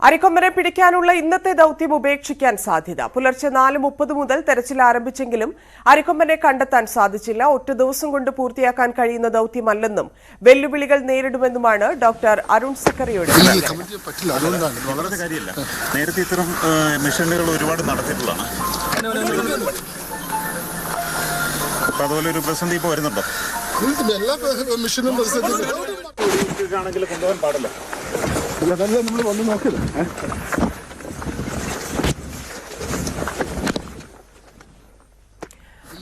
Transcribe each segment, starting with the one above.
അരിക്കൊമ്പനെ പിടിക്കാനുള്ള ഇന്നത്തെ ദൌത്യം ഉപേക്ഷിക്കാൻ സാധ്യത. പുലർച്ചെ 4:30 മുതൽ തെരച്ചിൽ ആരംഭിച്ചെങ്കിലും അരിക്കൊമ്പനെ കണ്ടെത്താൻ സാധിച്ചില്ല. ഒറ്റ ദിവസം കൊണ്ട് പൂർത്തിയാക്കാൻ കഴിയുന്ന ദൌത്യമല്ലെന്നും വെല്ലുവിളികൾ നേരിടുമെന്നുമാണ് ഡോക്ടർ അരുൺ സക്കറിയുടെ നേരത്തെ ഇത്തരം മിഷനുകൾ ഒരുപാട് നടത്തിയിട്ടുള്ളതാണ്. അതുപോലെ ഒരു പ്രതിസന്ധി ഇപ്പോൾ വരുന്നുണ്ടോ? എല്ലാ മിഷനും കൊണ്ടുപോകാൻ പാടില്ല. നമ്മൾ വന്ന് നോക്കില്ല.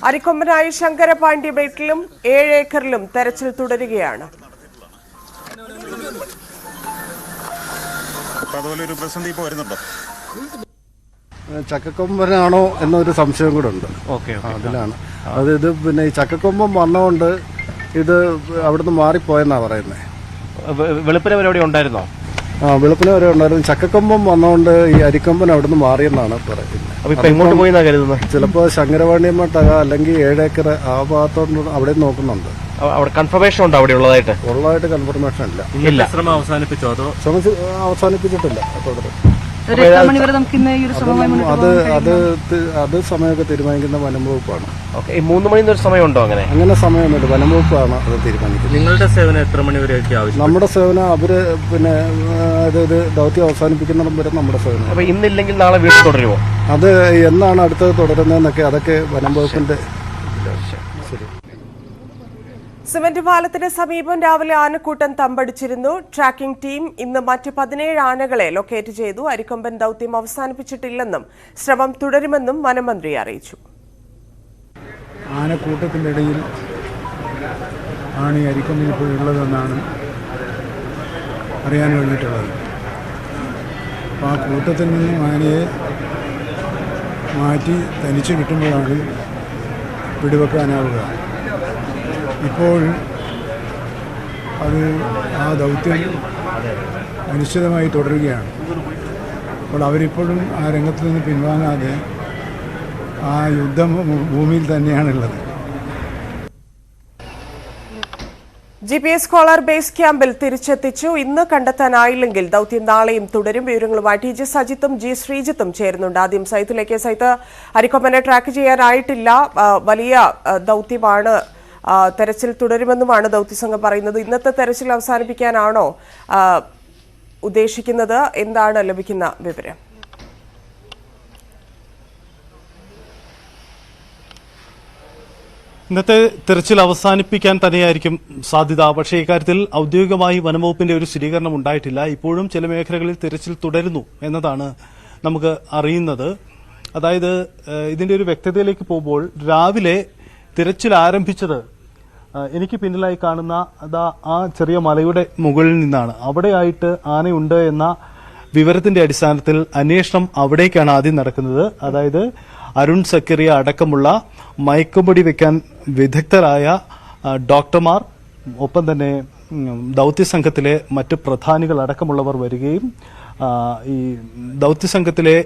അരിക്കൊമ്പനായി ശങ്കരപാണ്ഡ്യമേട്ടിലും 7 ഏക്കറിലും തെരച്ചിൽ തുടരുകയാണ്. അതുപോലെ ഒരു പ്രതിസന്ധി ഇപ്പോൾ വരുന്നുണ്ടോ? ചക്കക്കൊമ്പനാണോ എന്നൊരു സംശയം കൂടെ ഉണ്ട്. അതിലാണ് ഇത് പിന്നെ ഈ ചക്കക്കൊമ്പൻ വന്നതുകൊണ്ട് ഇത് അവിടുന്ന് മാറിപ്പോയെന്നാ പറയുന്നത്. വെളുപ്പിന് വരെ ഉണ്ടായിരുന്നോ? വെളുപ്പിന് വരെ ഉണ്ടായിരുന്നു. ചക്കക്കൊമ്പൻ വന്നതുകൊണ്ട് ഈ അരിക്കൊമ്പൻ അവിടുന്ന് മാറിയെന്നാണ് പറയുന്നത്. അപ്പൊ ഇപ്പൊ എങ്ങോട്ട് പോയി കരുതുന്നത്? ചിലപ്പോൾ ശങ്കരപാണ്ഡ്യമട്ടക അല്ലെങ്കിൽ 7 ഏക്കർ ആ ഭാഗത്തോട്ട് അവിടെ നോക്കുന്നുണ്ട്. അവിടെ കൺഫർമേഷൻ ഉണ്ടോ? അവിടെ ഉള്ളതായിട്ട് കൺഫർമേഷൻ ഇല്ല. ശ്രമം അവസാനിപ്പിച്ചോ? അതോ അവസാനിപ്പിച്ചിട്ടില്ല. അത് സമയമൊക്കെ തീരുമാനിക്കുന്ന വനം വകുപ്പാണ്. 3 മണി സമയമുണ്ടോ? അങ്ങനെ സമയമൊന്നുമില്ല, വനം വകുപ്പാണ് അത് തീരുമാനിക്കുന്നത്. നിങ്ങളുടെ സേവനം എത്ര മണി വരെ ആവശ്യം? നമ്മുടെ സേവനം അവര് പിന്നെ അതായത് ദൗത്യം അവസാനിപ്പിക്കുന്നിടം വരെ നമ്മുടെ സേവനം. അപ്പൊ ഇന്നില്ലെങ്കിൽ നാളെ വീണ്ടും തുടരുമോ? അത് എന്നാണ് അടുത്തത് തുടരുന്നതെന്നൊക്കെ അതൊക്കെ വനം വകുപ്പിന്റെ. ശരി. സിമന്റ് പാലത്തിന് സമീപം രാവിലെ ആനക്കൂട്ടം തമ്പടിച്ചിരുന്നു. ട്രാക്കിംഗ് ടീം ഇന്ന് മറ്റ് 17 ആനകളെ ലൊക്കേറ്റ് ചെയ്തു. അരിക്കൊമ്പൻ ദൌത്യം അവസാനിപ്പിച്ചിട്ടില്ലെന്നും ശ്രമം തുടരുമെന്നും വനമന്ത്രി അറിയിച്ചു. ആനക്കൂട്ടത്തിൻ്റെ ഇടയിൽ ആണ് ഈ അരിക്കൊമ്പൻ ഇപ്പോൾ ഉള്ളതെന്നാണ് അറിയാൻ കഴിഞ്ഞിട്ടുള്ളത്. അപ്പോൾ ആ കൂട്ടത്തിൽ നിന്നും ആനയെ മാറ്റി തനിച്ച് കിട്ടുമ്പോഴാണ് പിടിവെക്കാനാവുക. ഇപ്പോൾ അത് ആ ദൗത്യം അനിശ്ചിതമായി തുടരുകയാണ്. അപ്പോൾ അവരിപ്പോഴും ആ രംഗത്ത് നിന്ന് പിൻവാങ്ങാതെ ആ യുദ്ധ ഭൂമിയിൽ തന്നെയാണുള്ളത്. GPS കോളർ ബേസ് ക്യാമ്പിൽ തിരിച്ചെത്തിച്ചു. ഇന്ന് കണ്ടെത്താനായില്ലെങ്കിൽ ദൌത്യം നാളെയും തുടരും. വിവരങ്ങളുമായി TG സജിത്തും G ശ്രീജിത്തും ചേരുന്നുണ്ട്. ആദ്യം സൈത്തിലേക്ക്. സൈത്ത്, അരിക്കൊമ്പനെ ട്രാക്ക് ചെയ്യാനായിട്ടില്ല, വലിയ ദൌത്യമാണ്, തെരച്ചിൽ തുടരുമെന്നുമാണ് ദൌത്യസംഘം പറയുന്നത്. ഇന്നത്തെ തെരച്ചിൽ അവസാനിപ്പിക്കാനാണോ ഉദ്ദേശിക്കുന്നത്? എന്താണ് ലഭിക്കുന്ന വിവരം? ഇന്നത്തെ തെരച്ചിൽ അവസാനിപ്പിക്കാൻ തന്നെയായിരിക്കും സാധ്യത. പക്ഷേ ഇക്കാര്യത്തിൽ ഔദ്യോഗികമായി വനംവകുപ്പിന്റെ ഒരു സ്ഥിരീകരണം ഉണ്ടായിട്ടില്ല. ഇപ്പോഴും ചില മേഖലകളിൽ തെരച്ചിൽ തുടരുന്നു എന്നതാണ് നമുക്ക് അറിയുന്നത്. അതായത് ഇതിന്റെ ഒരു വ്യക്തതയിലേക്ക് പോകുമ്പോൾ രാവിലെ തിരച്ചിൽ ആരംഭിച്ചത് എനിക്ക് പിന്നിലായി കാണുന്ന ആ ചെറിയ മലയുടെ മുകളിൽ നിന്നാണ്. അവിടെയായിട്ട് ആനയുണ്ട് എന്ന വിവരത്തിന്റെ അടിസ്ഥാനത്തിൽ അന്വേഷണം അവിടേക്കാണ് ആദ്യം നടക്കുന്നത്. അതായത് അരുൺ സക്കറിയ അടക്കമുള്ള മയക്കുപൊടി വെക്കാൻ വിദഗ്ധരായ ഡോക്ടർമാർ, ഒപ്പം തന്നെ ദൌത്യസംഘത്തിലെ മറ്റ് പ്രധാനികൾ അടക്കമുള്ളവർ വരികയും ഈ ദൌത്യസംഘത്തിലെ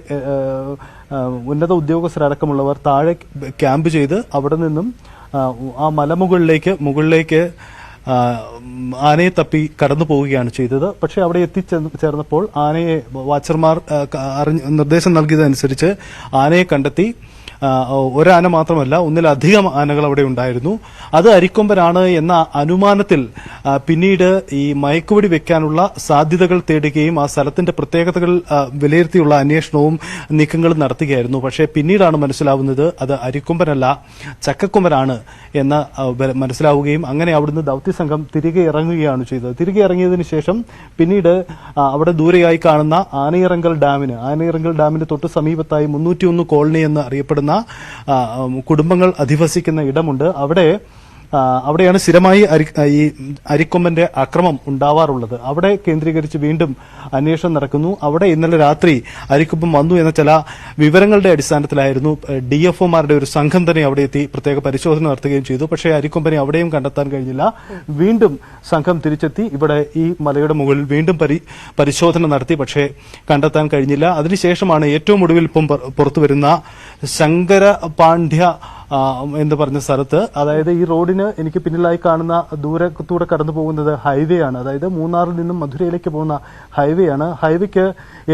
ഉന്നത ഉദ്യോഗസ്ഥരടക്കമുള്ളവർ താഴെ ക്യാമ്പ് ചെയ്ത് അവിടെ നിന്നും ആ മുകളിലേക്ക് ആനയെ തപ്പി കടന്നു പോവുകയാണ് ചെയ്തത്. പക്ഷെ അവിടെ എത്തിച്ചേർന്നപ്പോൾ ആനയെ വാച്ചർമാർ നിർദ്ദേശം നൽകിയതനുസരിച്ച് ആനയെ കണ്ടെത്തി. ഒരാന മാത്രമല്ല, ഒന്നിലധികം ആനകൾ അവിടെ ഉണ്ടായിരുന്നു. അത് അരിക്കൊമ്പനാണ് എന്ന അനുമാനത്തിൽ പിന്നീട് ഈ മയക്കുവെടി വെക്കാനുള്ള സാധ്യതകൾ തേടുകയും ആ സ്ഥലത്തിന്റെ പ്രത്യേകതകൾ വിലയിരുത്തിയുള്ള അന്വേഷണവും നീക്കങ്ങളും നടത്തുകയായിരുന്നു. പക്ഷേ പിന്നീടാണ് മനസ്സിലാവുന്നത് അത് അരിക്കൊമ്പനല്ല, ചക്കക്കൊമ്പനാണ് എന്ന് മനസ്സിലാവുകയും അങ്ങനെ അവിടുന്ന് ദൌത്യസംഘം തിരികെ ഇറങ്ങുകയാണ് ചെയ്തത്. തിരികെ ഇറങ്ങിയതിനു ശേഷം പിന്നീട് അവിടെ ദൂരെയായി കാണുന്ന ആനയിറങ്കൽ ഡാമിന് തൊട്ട് സമീപത്തായി 301 കോളനി എന്ന് അറിയപ്പെടുന്ന കുടുംബങ്ങൾ അധിവസിക്കുന്ന ഇടമുണ്ട്. അവിടെയാണ് സ്ഥിരമായി ഈ അരിക്കൊമ്പന്റെ അക്രമം ഉണ്ടാവാറുള്ളത്. അവിടെ കേന്ദ്രീകരിച്ച് വീണ്ടും അന്വേഷണം നടക്കുന്നു. അവിടെ ഇന്നലെ രാത്രി അരിക്കൊമ്പൻ വന്നു എന്ന ചില വിവരങ്ങളുടെ അടിസ്ഥാനത്തിലായിരുന്നു DFOമാരുടെ ഒരു സംഘം തന്നെ അവിടെ എത്തി പ്രത്യേക പരിശോധന നടത്തുകയും ചെയ്തു. പക്ഷേ അരിക്കൊമ്പനെ അവിടെയും കണ്ടെത്താൻ കഴിഞ്ഞില്ല. വീണ്ടും സംഘം തിരിച്ചെത്തി ഇവിടെ ഈ മലയുടെ മുകളിൽ വീണ്ടും പരിശോധന നടത്തി. പക്ഷേ കണ്ടെത്താൻ കഴിഞ്ഞില്ല. അതിനുശേഷമാണ് ഏറ്റവും ഒടുവിൽ ഇപ്പം പുറത്തുവരുന്ന ശങ്കരപാണ്ഡ്യ എന്ന് പറഞ്ഞ സ്ഥലത്ത്, അതായത് ഈ റോഡിന് എനിക്ക് പിന്നിലായി കാണുന്ന ദൂരത്തൂടെ കടന്നു പോകുന്നത് ഹൈവേ ആണ്. അതായത് മൂന്നാറിൽ നിന്നും മധുരയിലേക്ക് പോകുന്ന ഹൈവേ ആണ്. ഹൈവേക്ക്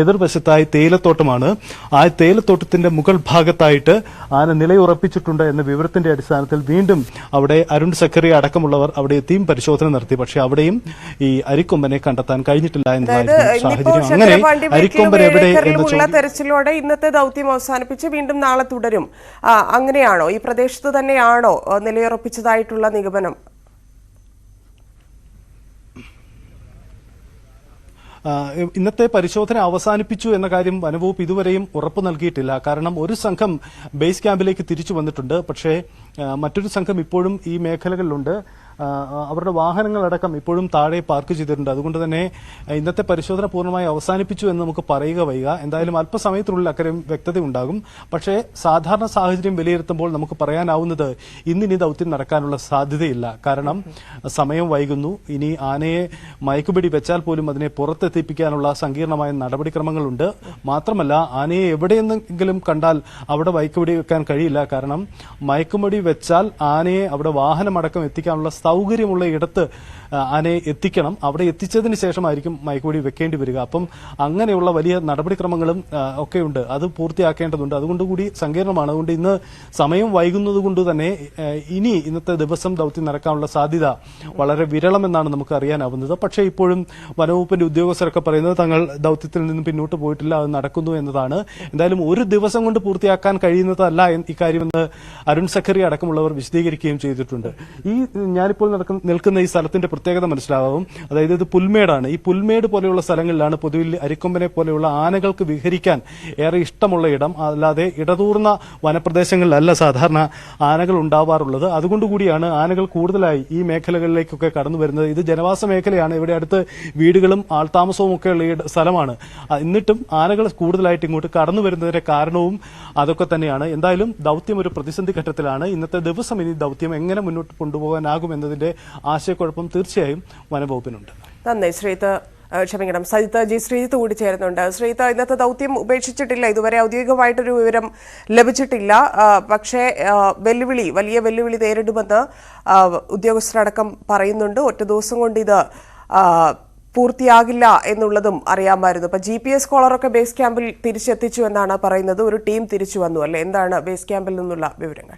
എതിർവശത്തായി തേയിലത്തോട്ടമാണ്. ആ തേയിലത്തോട്ടത്തിന്റെ മുകൾ ഭാഗത്തായിട്ട് ആന നിലയുറപ്പിച്ചിട്ടുണ്ട് എന്ന വിവരത്തിന്റെ അടിസ്ഥാനത്തിൽ വീണ്ടും അവിടെ അരുൺ സക്കറി അടക്കമുള്ളവർ അവിടെ എത്തിയും പരിശോധന നടത്തി. പക്ഷേ അവിടെയും ഈ അരിക്കൊമ്പനെ കണ്ടെത്താൻ കഴിഞ്ഞിട്ടില്ല എന്നതായിരുന്നു സാഹചര്യം. അങ്ങനെ അരിക്കൊമ്പൻ എവിടെ എന്ന തെരച്ചിലോടെ ഇന്നത്തെ ദൗത്യം അവസാനിപ്പിച്ച് വീണ്ടും നാളെ തുടരും. അങ്ങനെയാണോ? ഈ പ്രദേശത്ത് തന്നെയാണോ നിലയുറപ്പിച്ചതായിട്ടുള്ള നിഗമനം? ഇന്നത്തെ പരിശോധന അവസാനിപ്പിച്ചു എന്ന കാര്യം വനവകുപ്പ് ഇതുവരെയും ഉറപ്പു നൽകിയിട്ടില്ല. കാരണം ഒരു സംഘം ബേസ് ക്യാമ്പിലേക്ക് തിരിച്ചു വന്നിട്ടുണ്ട്. പക്ഷേ മറ്റൊരു സംഘം ഇപ്പോഴും ഈ മേഖലകളിലുണ്ട്. അവരുടെ വാഹനങ്ങളടക്കം ഇപ്പോഴും താഴെ പാർക്ക് ചെയ്തിട്ടുണ്ട്. അതുകൊണ്ട് തന്നെ ഇന്നത്തെ പരിശോധന പൂർണ്ണമായി അവസാനിപ്പിച്ചു എന്ന് നമുക്ക് പറയുക വയ്യ. എന്തായാലും അല്പസമയത്തിനുള്ളിൽ അക്കാര്യം വ്യക്തത ഉണ്ടാകും. പക്ഷേ സാധാരണ സാഹചര്യം വിലയിരുത്തുമ്പോൾ നമുക്ക് പറയാനാവുന്നത് ഇന്നിനി ദൗത്യം നടക്കാനുള്ള സാധ്യതയില്ല. കാരണം സമയം വൈകുന്നു. ഇനി ആനയെ മയക്കുപിടി വെച്ചാൽ പോലും അതിനെ പുറത്തെത്തിപ്പിക്കാനുള്ള സങ്കീർണമായ നടപടിക്രമങ്ങളുണ്ട്. മാത്രമല്ല ആനയെ എവിടെയെന്നെങ്കിലും കണ്ടാൽ അവിടെ മയക്കുപിടി വെക്കാൻ കഴിയില്ല. കാരണം മയക്കുപിടി വെച്ചാൽ ആനയെ അവിടെ വാഹനമടക്കം എത്തിക്കാനുള്ള സൗകര്യമുള്ള ഇടത്ത് ആനയെ എത്തിക്കണം. അവിടെ എത്തിച്ചതിന് ശേഷമായിരിക്കും മയക്കുപിടി വെക്കേണ്ടി വരിക. അപ്പം അങ്ങനെയുള്ള വലിയ നടപടിക്രമങ്ങളും ഒക്കെയുണ്ട്. അത് പൂർത്തിയാക്കേണ്ടതുണ്ട്. അതുകൊണ്ടുകൂടി സങ്കീർണമാണ്. അതുകൊണ്ട് ഇന്ന് സമയം വൈകുന്നത് കൊണ്ട് തന്നെ ഇന്നത്തെ ദിവസം ദൗത്യം നടക്കാനുള്ള സാധ്യത വളരെ വിരളമെന്നാണ് നമുക്ക് അറിയാനാവുന്നത്. പക്ഷേ ഇപ്പോഴും വനവകുപ്പിന്റെ ഉദ്യോഗസ്ഥരൊക്കെ പറയുന്നത് തങ്ങൾ ദൗത്യത്തിൽ നിന്ന് പിന്നോട്ട് പോയിട്ടില്ല, അത് നടക്കുന്നു എന്നതാണ്. എന്തായാലും ഒരു ദിവസം കൊണ്ട് പൂർത്തിയാക്കാൻ കഴിയുന്നതല്ല ഇക്കാര്യമെന്ന് അരുൺ സക്കറി അടക്കമുള്ളവർ വിശദീകരിക്കുകയും ചെയ്തിട്ടുണ്ട്. ഞാനിപ്പോൾ നിൽക്കുന്ന ഈ സ്ഥലത്തിന്റെ പ്രത്യേകത മനസ്സിലാവും. അതായത് ഇത് പുൽമേടാണ്. ഈ പുൽമേട് പോലെയുള്ള സ്ഥലങ്ങളിലാണ് പൊതുവിൽ അരിക്കൊമ്പനെ പോലെയുള്ള ആനകൾക്ക് വിഹരിക്കാൻ ഏറെ ഇഷ്ടമുള്ള ഇടം. അല്ലാതെ ഇടതൂർന്ന വനപ്രദേശങ്ങളിലല്ല സാധാരണ ആനകൾ ഉണ്ടാവാറുള്ളത്. അതുകൊണ്ടുകൂടിയാണ് ആനകൾ കൂടുതലായി ഈ മേഖലകളിലേക്കൊക്കെ കടന്നു വരുന്നത്. ഇത് ജനവാസ മേഖലയാണ്. ഇവിടെ അടുത്ത് വീടുകളും ആൾതാമസവും ഒക്കെ ഉള്ള സ്ഥലമാണ്. എന്നിട്ടും ആനകൾ കൂടുതലായിട്ട് ഇങ്ങോട്ട് കടന്നു വരുന്നതിന്റെ കാരണവും അതൊക്കെ തന്നെയാണ്. എന്തായാലും ദൗത്യം ഒരു പ്രതിസന്ധി ഘട്ടത്തിലാണ്. ഇന്നത്തെ ദിവസം ഇനി ദൗത്യം എങ്ങനെ മുന്നോട്ട് കൊണ്ടുപോകാനാകും എന്നതിന്റെ ആശയക്കുഴപ്പം തീർച്ചയായും വനംവകുപ്പിനുണ്ട്. നന്ദി സജിത്ത്. ജി ശ്രീജിത്ത് കൂടി ചേരുന്നുണ്ട്. ശ്രീജിത്ത്, ഇന്നത്തെ ദൗത്യം ഉപേക്ഷിച്ചിട്ടില്ല. ഇതുവരെ ഔദ്യോഗികമായിട്ടൊരു വിവരം ലഭിച്ചിട്ടില്ല. പക്ഷേ വലിയ വെല്ലുവിളി നേരിടുമെന്ന് ഉദ്യോഗസ്ഥരടക്കം പറയുന്നുണ്ട്. ഒറ്റ ദിവസം കൊണ്ട് ഇത് പൂർത്തിയാകില്ല എന്നുള്ളതും അറിയാമായിരുന്നു. ഇപ്പൊ GPS കോളറൊക്കെ ബേസ് ക്യാമ്പിൽ തിരിച്ചെത്തിച്ചു എന്നാണ് പറയുന്നത്. ഒരു ടീം തിരിച്ചു വന്നു അല്ലെ? എന്താണ് ബേസ് ക്യാമ്പിൽ നിന്നുള്ള വിവരങ്ങൾ?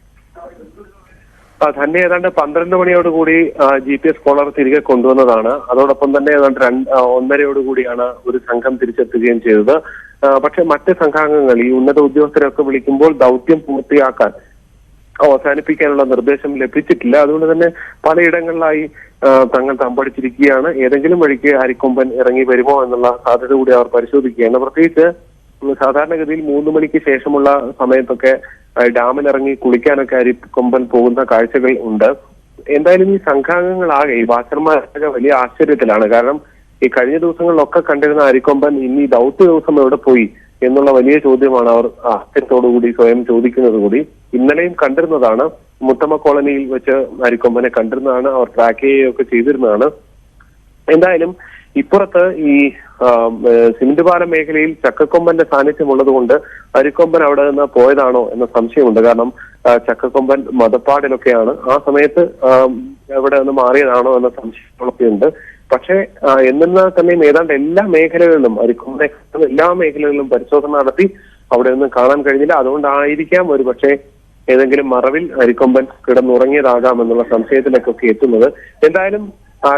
തന്നെ ഏതാണ്ട് 12 മണിയോടുകൂടി GPS കോളർ തിരികെ കൊണ്ടുവന്നതാണ്. അതോടൊപ്പം തന്നെ ഏതാണ്ട് 1:30 ഒരു സംഘം തിരിച്ചെത്തുകയും ചെയ്തത്. പക്ഷെ മറ്റ് സംഘാംഗങ്ങൾ ഈ ഉന്നത ഉദ്യോഗസ്ഥരൊക്കെ വിളിക്കുമ്പോൾ ദൗത്യം പൂർത്തിയാക്കാൻ അവസാനിപ്പിക്കാനുള്ള നിർദ്ദേശം ലഭിച്ചിട്ടില്ല. അതുകൊണ്ട് തന്നെ പലയിടങ്ങളിലായി തങ്ങൾ തമ്പടിച്ചിരിക്കുകയാണ്. ഏതെങ്കിലും വഴിക്ക് അരിക്കൊമ്പൻ ഇറങ്ങി വരുമോ എന്നുള്ള സാധ്യത കൂടി അവർ പരിശോധിക്കുകയാണ്. പ്രത്യേകിച്ച് സാധാരണഗതിയിൽ 3 മണിക്ക് ശേഷമുള്ള സമയത്തൊക്കെ ഡാമിലിറങ്ങി കുളിക്കാനൊക്കെ അരിക്കൊമ്പൻ പോകുന്ന കാഴ്ചകൾ ഉണ്ട്. എന്തായാലും ഈ സംഘാംഗങ്ങളാകെ ഈ വാച്ചർമാരൊക്കെ വലിയ ആശ്ചര്യത്തിലാണ്. കാരണം ഈ കഴിഞ്ഞ ദിവസങ്ങളിലൊക്കെ കണ്ടിരുന്ന അരിക്കൊമ്പൻ ഇനി ദൗത്യ ദിവസം എവിടെ പോയി എന്നുള്ള വലിയ ചോദ്യമാണ് അവർ ആശ്ചര്യത്തോടുകൂടി സ്വയം ചോദിക്കുന്നത് കൂടി. ഇന്നലെയും കണ്ടിരുന്നതാണ്. മുത്തമ്മ കോളനിയിൽ വെച്ച് അരിക്കൊമ്പനെ കണ്ടിരുന്നതാണ്. അവർ ട്രാക്ക് ചെയ്യുകയൊക്കെ ചെയ്തിരുന്നതാണ്. എന്തായാലും ഇപ്പുറത്ത് ഈ സിമന്റ് പാലം മേഖലയിൽ ചക്കക്കൊമ്പന്റെ സാന്നിധ്യം ഉള്ളതുകൊണ്ട് അരിക്കൊമ്പൻ അവിടെ നിന്ന് പോയതാണോ എന്ന സംശയമുണ്ട്. കാരണം ചക്കക്കൊമ്പൻ മതപ്പാടിലൊക്കെയാണ്. ആ സമയത്ത് എവിടെ നിന്ന് മാറിയതാണോ എന്ന സംശയമൊക്കെയുണ്ട്. പക്ഷേ എന്നിരുന്നാൽ തന്നെയും ഏതാണ്ട് എല്ലാ മേഖലകളിലും അരിക്കൊമ്പനെ എല്ലാ മേഖലകളിലും പരിശോധന നടത്തി അവിടെ നിന്ന് കാണാൻ കഴിഞ്ഞില്ല. അതുകൊണ്ടായിരിക്കാം ഒരു പക്ഷേ ഏതെങ്കിലും മറവിൽ അരിക്കൊമ്പൻ കിടന്നുറങ്ങിയതാകാം എന്നുള്ള സംശയത്തിലേക്കൊക്കെ എത്തുന്നത്. എന്തായാലും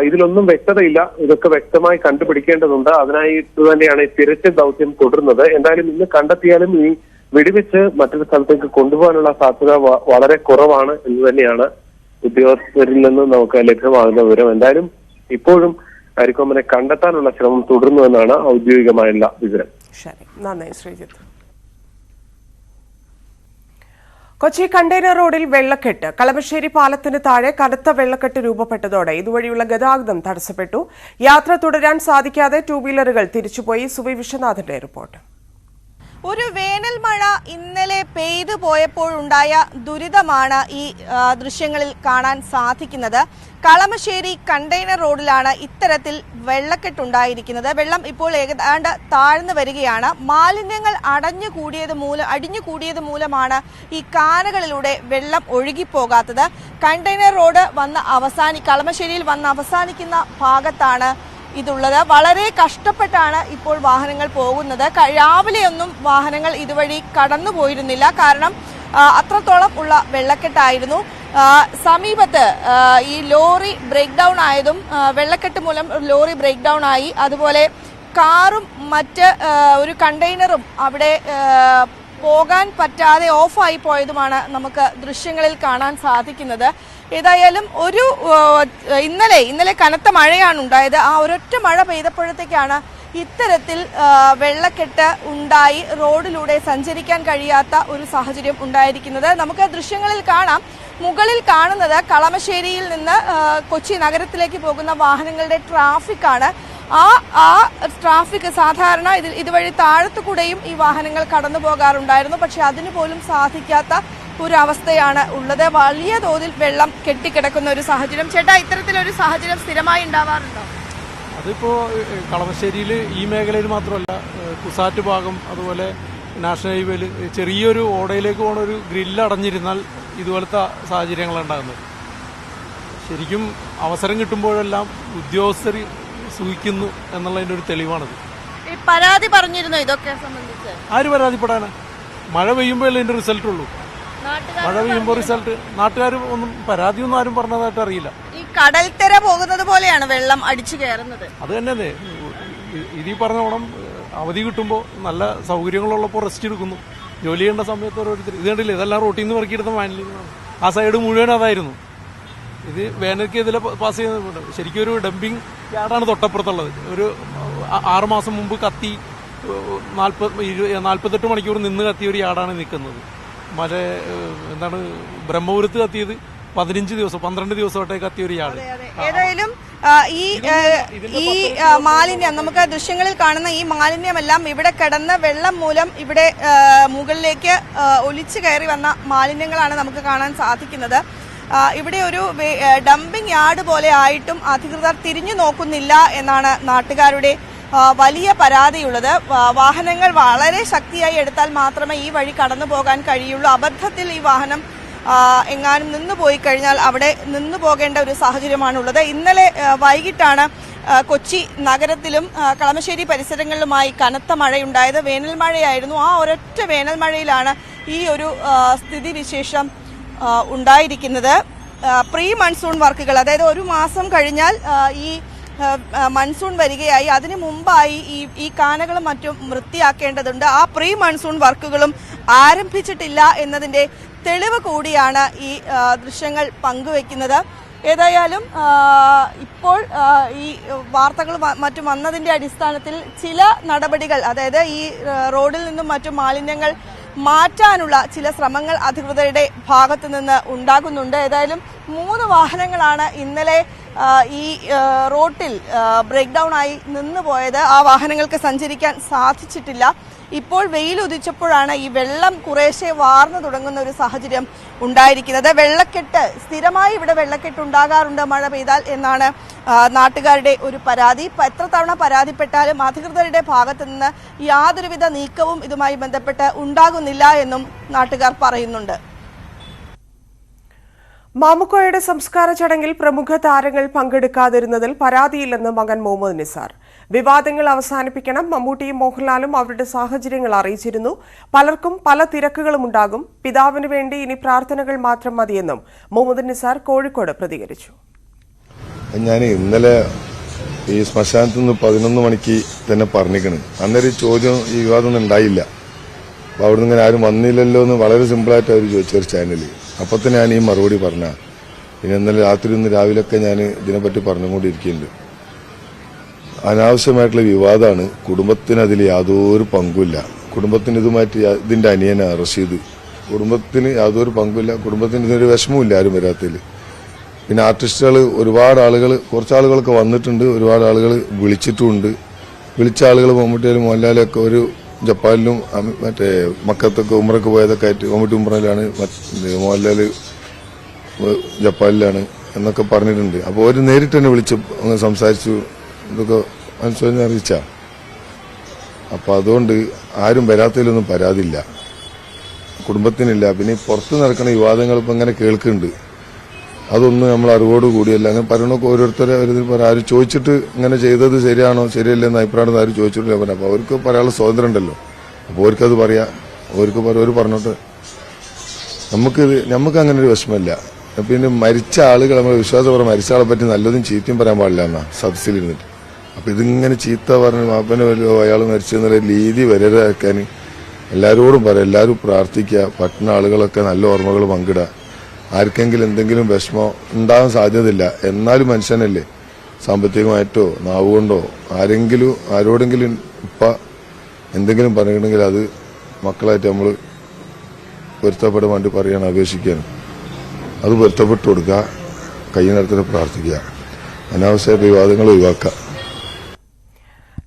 ഇതിലൊന്നും വ്യക്തതയില്ല. ഇതൊക്കെ വ്യക്തമായി കണ്ടുപിടിക്കേണ്ടതുണ്ട്. അതിനായിട്ട് തന്നെയാണ് ഈ തിരച്ചിൽ ദൗത്യം തുടരുന്നത്. എന്തായാലും ഇന്ന് കണ്ടെത്തിയാലും ഈ വെടിവെച്ച് മറ്റൊരു സ്ഥലത്തേക്ക് കൊണ്ടുപോകാനുള്ള സാധ്യത വളരെ കുറവാണ് എന്ന് തന്നെയാണ് ഉദ്യോഗസ്ഥരിൽ നിന്ന് നമുക്ക് ലഭ്യമാകുന്ന വിവരം. എന്തായാലും ഇപ്പോഴും അരിക്കൊമ്പനെ കണ്ടെത്താനുള്ള ശ്രമം തുടരുന്നു എന്നാണ് ഔദ്യോഗികമായുള്ള വിവരം. ശരി, നന്ദി ശ്രീജിത്ത്. കൊച്ചി കണ്ടെയ്നർ റോഡിൽ വെള്ളക്കെട്ട്. കളമശ്ശേരി പാലത്തിന് താഴെ കനത്ത വെള്ളക്കെട്ട് രൂപപ്പെട്ടതോടെ ഇതുവഴിയുള്ള ഗതാഗതം തടസ്സപ്പെട്ടു. യാത്ര തുടരാൻ സാധിക്കാതെ 2 വീലറുകൾ തിരിച്ചുപോയി. സുവി വിശ്വനാഥന്റെ റിപ്പോർട്ട്. ഒരു വേനൽ മഴ ഇന്നലെ പെയ്തു പോയപ്പോഴുണ്ടായ ദുരിതമാണ് ഈ ദൃശ്യങ്ങളിൽ കാണാൻ സാധിക്കുന്നത്. കളമശ്ശേരി കണ്ടെയ്നർ റോഡിലാണ് ഇത്തരത്തിൽ വെള്ളക്കെട്ടുണ്ടായിരിക്കുന്നത്. വെള്ളം ഇപ്പോൾ ഏതാണ്ട് താഴ്ന്നു വരികയാണ്. മാലിന്യങ്ങൾ അടിഞ്ഞുകൂടിയത് മൂലമാണ് ഈ കാനകളിലൂടെ വെള്ളം ഒഴുകിപ്പോകാത്തത്. കണ്ടെയ്നർ റോഡ് കളമശ്ശേരിയിൽ വന്ന് അവസാനിക്കുന്ന ഭാഗത്താണ് ഇതുള്ളത്. വളരെ കഷ്ടപ്പെട്ടാണ് ഇപ്പോൾ വാഹനങ്ങൾ പോകുന്നത്. രാവിലെയൊന്നും വാഹനങ്ങൾ ഇതുവഴി കടന്നു പോയിരുന്നില്ല. കാരണം അത്രത്തോളം ഉള്ള വെള്ളക്കെട്ടായിരുന്നു. സമീപത്ത് ഈ ലോറി ബ്രേക്ക് ഡൗൺ ആയതും വെള്ളക്കെട്ട് മൂലം ലോറി ബ്രേക്ക് ഡൗൺ ആയി. അതുപോലെ കാറും മറ്റ് ഒരു കണ്ടെയ്നറും അവിടെ പോകാൻ പറ്റാതെ ഓഫായി പോയതുമാണ് നമുക്ക് ദൃശ്യങ്ങളിൽ കാണാൻ സാധിക്കുന്നത്. ഏതായാലും ഇന്നലെ കനത്ത മഴയാണ് ഉണ്ടായത്. ആ ഒരൊറ്റ മഴ പെയ്തപ്പോഴത്തേക്കാണ് ഇത്തരത്തിൽ വെള്ളക്കെട്ട് ഉണ്ടായി റോഡിലൂടെ സഞ്ചരിക്കാൻ കഴിയാത്ത ഒരു സാഹചര്യം ഉണ്ടായിരിക്കുന്നത്. നമുക്ക് ദൃശ്യങ്ങളിൽ കാണാം. മുകളിൽ കാണുന്നത് കളമശ്ശേരിയിൽ നിന്ന് കൊച്ചി നഗരത്തിലേക്ക് പോകുന്ന വാഹനങ്ങളുടെ ട്രാഫിക്കാണ്. ആ ട്രാഫിക് സാധാരണ ഇതുവഴി താഴത്തുകൂടെയും ഈ വാഹനങ്ങൾ കടന്നു പോകാറുണ്ടായിരുന്നു. പക്ഷെ അതിനു പോലും സാധിക്കാത്ത ഒരു അവസ്ഥയാണ് ഉള്ളത്. വലിയ തോതിൽ വെള്ളം കെട്ടിക്കിടക്കുന്ന ഒരു സാഹചര്യം. ചേട്ടാ, ഇത്തരത്തിലൊരു സാഹചര്യം സ്ഥിരമായി ഉണ്ടാവാറുണ്ടോ? അതിപ്പോൾ കളമശ്ശേരിയിൽ ഈ മേഖലയിൽ മാത്രമല്ല, കുസാറ്റ് ഭാഗം, അതുപോലെ നാഷണൽ ഹൈവേയിൽ ചെറിയൊരു ഓടയിലേക്ക് പോകുന്ന ഒരു ഗ്രില്ല് അടഞ്ഞിരുന്നാൽ ഇതുപോലത്തെ സാഹചര്യങ്ങളാണ് ഉണ്ടാകുന്നത്. ശരിക്കും അവസരം കിട്ടുമ്പോഴെല്ലാം ഉദ്യോഗസ്ഥർ സൂഹിക്കുന്നു എന്നുള്ളതിൻ്റെ ഒരു തെളിവാണത്. പരാതി പറഞ്ഞിരുന്നു ഇതൊക്കെ സംബന്ധിച്ച്? ആര് പരാതിപ്പെടാണ്? മഴ പെയ്യുമ്പോഴല്ലേ ഇതിൻ്റെ റിസൾട്ടുള്ളൂ. മഴ പെയ്യുമ്പോൾ റിസൾട്ട് നാട്ടുകാർ ഒന്നും പരാതിയൊന്നും ആരും പറഞ്ഞതായിട്ട് അറിയില്ല. ഈ കടൽത്തര പോകുന്നത് പോലെയാണ് വെള്ളം അടിച്ചു കയറുന്നത്. അത് തന്നെ ഇതീ പറഞ്ഞോണം. അവധി കിട്ടുമ്പോൾ നല്ല സൗകര്യങ്ങളുള്ളപ്പോൾ റെസ്റ്റ് എടുക്കുന്നു. ജോലി ചെയ്യേണ്ട സമയത്ത് ഓരോരുത്തർ ഇത് കണ്ടില്ലേ, ഇതെല്ലാം റോട്ടിൽ നിന്ന് പെറുക്കിയെടുത്ത മാലിന്യങ്ങളാണ്. ആ സൈഡ് മുഴുവൻ അതായിരുന്നു. ഇത് വേനൽക്ക് ഇതിൽ പാസ് ചെയ്യുന്നത് ശരിക്കും ഒരു ഡംപിങ് യാർഡാണ് തൊട്ടപ്പുറത്തുള്ളത്. ഒരു 6 മാസം മുമ്പ് കത്തി 48 മണിക്കൂർ നിന്ന് കത്തിയ ഒരു യാർഡാണ് നിൽക്കുന്നത്. ബ്രഹ്മപുരത്ത് കത്തിയത് 12 ദിവസമായിട്ട് കത്തിയ ഒരു യാർഡ്. ഏതായാലും ഈ മാലിന്യം, നമുക്ക് ദൃശ്യങ്ങളിൽ കാണുന്ന ഈ മാലിന്യമെല്ലാം ഇവിടെ കിടന്ന വെള്ളം മൂലം ഇവിടെ മുകളിലേക്ക് ഒലിച്ചു കയറി വന്ന മാലിന്യങ്ങളാണ് നമുക്ക് കാണാൻ സാധിക്കുന്നത്. ഇവിടെ ഒരു ഡംപിംഗ് യാർഡ് പോലെ ആയിട്ടും അധികൃതർ തിരിഞ്ഞു നോക്കുന്നില്ല എന്നാണ് നാട്ടുകാരുടെ വലിയ പരാതിയുള്ളത്. വാഹനങ്ങൾ വളരെ ശക്തിയായി എടുത്താൽ മാത്രമേ ഈ വഴി കടന്നു പോകാൻ കഴിയുള്ളൂ. അബദ്ധത്തിൽ ഈ വാഹനം എങ്ങാനും നിന്നുപോയി കഴിഞ്ഞാൽ അവിടെ നിന്നു പോകേണ്ട ഒരു സാഹചര്യമാണുള്ളത്. ഇന്നലെ വൈകിട്ടാണ് കൊച്ചി നഗരത്തിലും കളമശ്ശേരി പരിസരങ്ങളിലുമായി കനത്ത മഴയുണ്ടായത്. വേനൽ മഴയായിരുന്നു. ആ ഒരൊറ്റ വേനൽ മഴയിലാണ് ഈ ഒരു സ്ഥിതിവിശേഷം ഉണ്ടായിരിക്കുന്നത്. പ്രീ മൺസൂൺ വർക്കുകൾ, അതായത് ഒരു മാസം കഴിഞ്ഞാൽ ഈ മൺസൂൺ വരികയായി. അതിനു മുമ്പായി ഈ കാനകളും മറ്റും വൃത്തിയാക്കേണ്ടതുണ്ട്. ആ പ്രീ മൺസൂൺ വർക്കുകളും ആരംഭിച്ചിട്ടില്ല എന്നതിൻ്റെ തെളിവ് കൂടിയാണ് ഈ ദൃശ്യങ്ങൾ പങ്കുവെക്കുന്നത്. ഏതായാലും ഇപ്പോൾ ഈ വാർത്തകൾ മറ്റും വന്നതിൻ്റെ അടിസ്ഥാനത്തിൽ ചില നടപടികൾ, അതായത് ഈ റോഡിൽ നിന്നും മറ്റു മാലിന്യങ്ങൾ മാറ്റാനുള്ള ചില ശ്രമങ്ങൾ അധികൃതരുടെ ഭാഗത്തു നിന്ന് ഉണ്ടാകുന്നുണ്ട്. ഏതായാലും 3 വാഹനങ്ങളാണ് ഇന്നലെ ഈ റോഡിൽ ബ്രേക്ക് ഡൗൺ ആയി നിന്നുപോയത്. ആ വാഹനങ്ങൾക്ക് സഞ്ചരിക്കാൻ സാധിച്ചിട്ടില്ല. ഇപ്പോൾ വെയിൽ ഉദിച്ചപ്പോഴാണ് ഈ വെള്ളം കുറേശ്ശെ വാർന്നു തുടങ്ങുന്ന ഒരു സാഹചര്യം ഉണ്ടായിരിക്കുന്നത്. വെള്ളക്കെട്ട് സ്ഥിരമായി ഇവിടെ വെള്ളക്കെട്ട് ഉണ്ടാകാറുണ്ട് മഴ പെയ്താൽ എന്നാണ് നാട്ടുകാരുടെ ഒരു പരാതി. എത്ര തവണ പരാതിപ്പെട്ടാലും അധികൃതരുടെ ഭാഗത്തു നിന്ന് യാതൊരുവിധ നീക്കവും ഇതുമായി ബന്ധപ്പെട്ട് ഉണ്ടാകുന്നില്ല എന്നും നാട്ടുകാർ പറയുന്നുണ്ട്. മാമുക്കോയുടെ സംസ്കാര ചടങ്ങിൽ പ്രമുഖ താരങ്ങൾ പങ്കെടുക്കാതിരുന്നതിൽ പരാതിയില്ലെന്ന് മകൻ മുഹമ്മദ് നിസാർ. വിവാദങ്ങൾ അവസാനിപ്പിക്കണം. മമ്മൂട്ടിയും മോഹൻലാലും അവരുടെ സാഹചര്യങ്ങൾ അറിയിച്ചിരുന്നു. പലർക്കും പല തിരക്കുകളും ഉണ്ടാകും. പിതാവിന് വേണ്ടി ഇനി പ്രാർത്ഥനകൾ മാത്രം മതിയെന്നും മുഹമ്മദ് നിസാർ കോഴിക്കോട് പ്രതികരിച്ചു. ഞാൻ ഇന്നലെ ഈ ശ്മശാനത്ത് നിന്ന് 11 മണിക്ക് തന്നെ പറഞ്ഞിരിക്കണ്. അന്നേരം ചോദ്യം ഈ വിവാദമൊന്നും ഉണ്ടായില്ല. അപ്പോൾ അവിടെ നിന്ന് ഇങ്ങനെ ആരും വന്നില്ലല്ലോ എന്ന് വളരെ സിമ്പിളായിട്ട് അവർ ചോദിച്ചു ഒരു ചാനലിൽ. അപ്പോൾ തന്നെ ഞാൻ ഈ മറുപടി പറഞ്ഞ. പിന്നെ ഇന്നലെ രാത്രി ഇന്ന് രാവിലെയൊക്കെ ഞാൻ ഇതിനെപ്പറ്റി പറഞ്ഞുകൊണ്ടിരിക്കുന്നുണ്ട്. അനാവശ്യമായിട്ടുള്ള വിവാദമാണ്. കുടുംബത്തിന് അതിൽ യാതൊരു പങ്കുമില്ല. കുടുംബത്തിന് ഇതുമായിട്ട് ഇതിന്റെ അനിയനാണ് റഷീദ്. കുടുംബത്തിന് യാതൊരു പങ്കുമില്ല. കുടുംബത്തിന് ഇതൊരു വിഷമമില്ല ആരും വരാത്തതിൽ. പിന്നെ ആർട്ടിസ്റ്റുകൾ ഒരുപാട് ആളുകൾ, കുറച്ചാളുകളൊക്കെ വന്നിട്ടുണ്ട്. ഒരുപാട് ആളുകൾ വിളിച്ചിട്ടുമുണ്ട്. വിളിച്ച ആളുകൾ മമ്മൂട്ടിയാലും മോഹൻലാലും ഒക്കെ ഒരു ജപ്പാനിലും മറ്റേ മക്കത്തൊക്കെ ഉമ്രക്ക് പോയതൊക്കെ ആയിട്ട് മമ്മൂട്ടി ഉമ്രയിലാണ്, മോഹൻലാൽ ജപ്പാനിലാണ് എന്നൊക്കെ പറഞ്ഞിട്ടുണ്ട്. അപ്പോൾ അവർ നേരിട്ട് തന്നെ വിളിച്ച് അങ്ങ് സംസാരിച്ചു, ഇതൊക്കെ അനുസരിച്ച് അറിയിച്ച. അപ്പോൾ അതുകൊണ്ട് ആരും വരാത്തതിലൊന്നും പരാതിയില്ല, കുടുംബത്തിനില്ല. പിന്നെ പുറത്ത് നടക്കുന്ന വിവാദങ്ങൾ ഇപ്പം ഇങ്ങനെ കേൾക്കുന്നുണ്ട്, അതൊന്നും നമ്മൾ അറിവോടുകൂടിയല്ല. അങ്ങനെ പറയണമൊക്കെ ഓരോരുത്തരെ ആരും ചോദിച്ചിട്ട് ഇങ്ങനെ ചെയ്തത് ശരിയാണോ ശരിയല്ലെന്ന് അഭിപ്രായം ആരും ചോദിച്ചിട്ടില്ല. അപ്പോൾ അവർക്ക് പറയാനുള്ള സ്വാതന്ത്ര്യം ഉണ്ടല്ലോ, അപ്പോൾ അവർക്കത് പറയാം, അവർ പറഞ്ഞോട്ടെ. നമുക്ക് അങ്ങനെ ഒരു വിഷമമില്ല. പിന്നെ മരിച്ച ആളുകൾ നമ്മൾ വിശ്വാസപരം മരിച്ച ആളെ പറ്റി നല്ലതും ചീത്തയും പറയാൻ പാടില്ല എന്നാ സദസ്സിലിരുന്നിട്ട്. അപ്പം ഇതിങ്ങനെ ചീത്ത പറഞ്ഞ് മാപ്പനെ അയാൾ മരിച്ചു എന്നുള്ള രീതി വരാതാക്കാൻ എല്ലാവരോടും പറയാം, എല്ലാവരും പ്രാർത്ഥിക്കുക, പറ്റുന്ന ആളുകളൊക്കെ നല്ല ഓർമ്മകൾ പങ്കിടുക. ആർക്കെങ്കിലും എന്തെങ്കിലും വിഷമം ഉണ്ടാകാൻ സാധ്യതയില്ല, എന്നാലും മനുഷ്യനല്ലേ, സാമ്പത്തികമായിട്ടോ നാവുകൊണ്ടോ ആരോടെങ്കിലും ഇപ്പം എന്തെങ്കിലും പറയണമെങ്കിൽ അത് മക്കളായിട്ട് നമ്മൾ പൊരുത്തപ്പെടാൻ വേണ്ടി പറയാൻ അപേക്ഷിക്കാനും അത് പൊരുത്തപ്പെട്ടു കൊടുക്കുക, കൈനടത്തിന് പ്രാർത്ഥിക്കുക, അനാവശ്യ വിവാദങ്ങൾ ഒഴിവാക്കുക.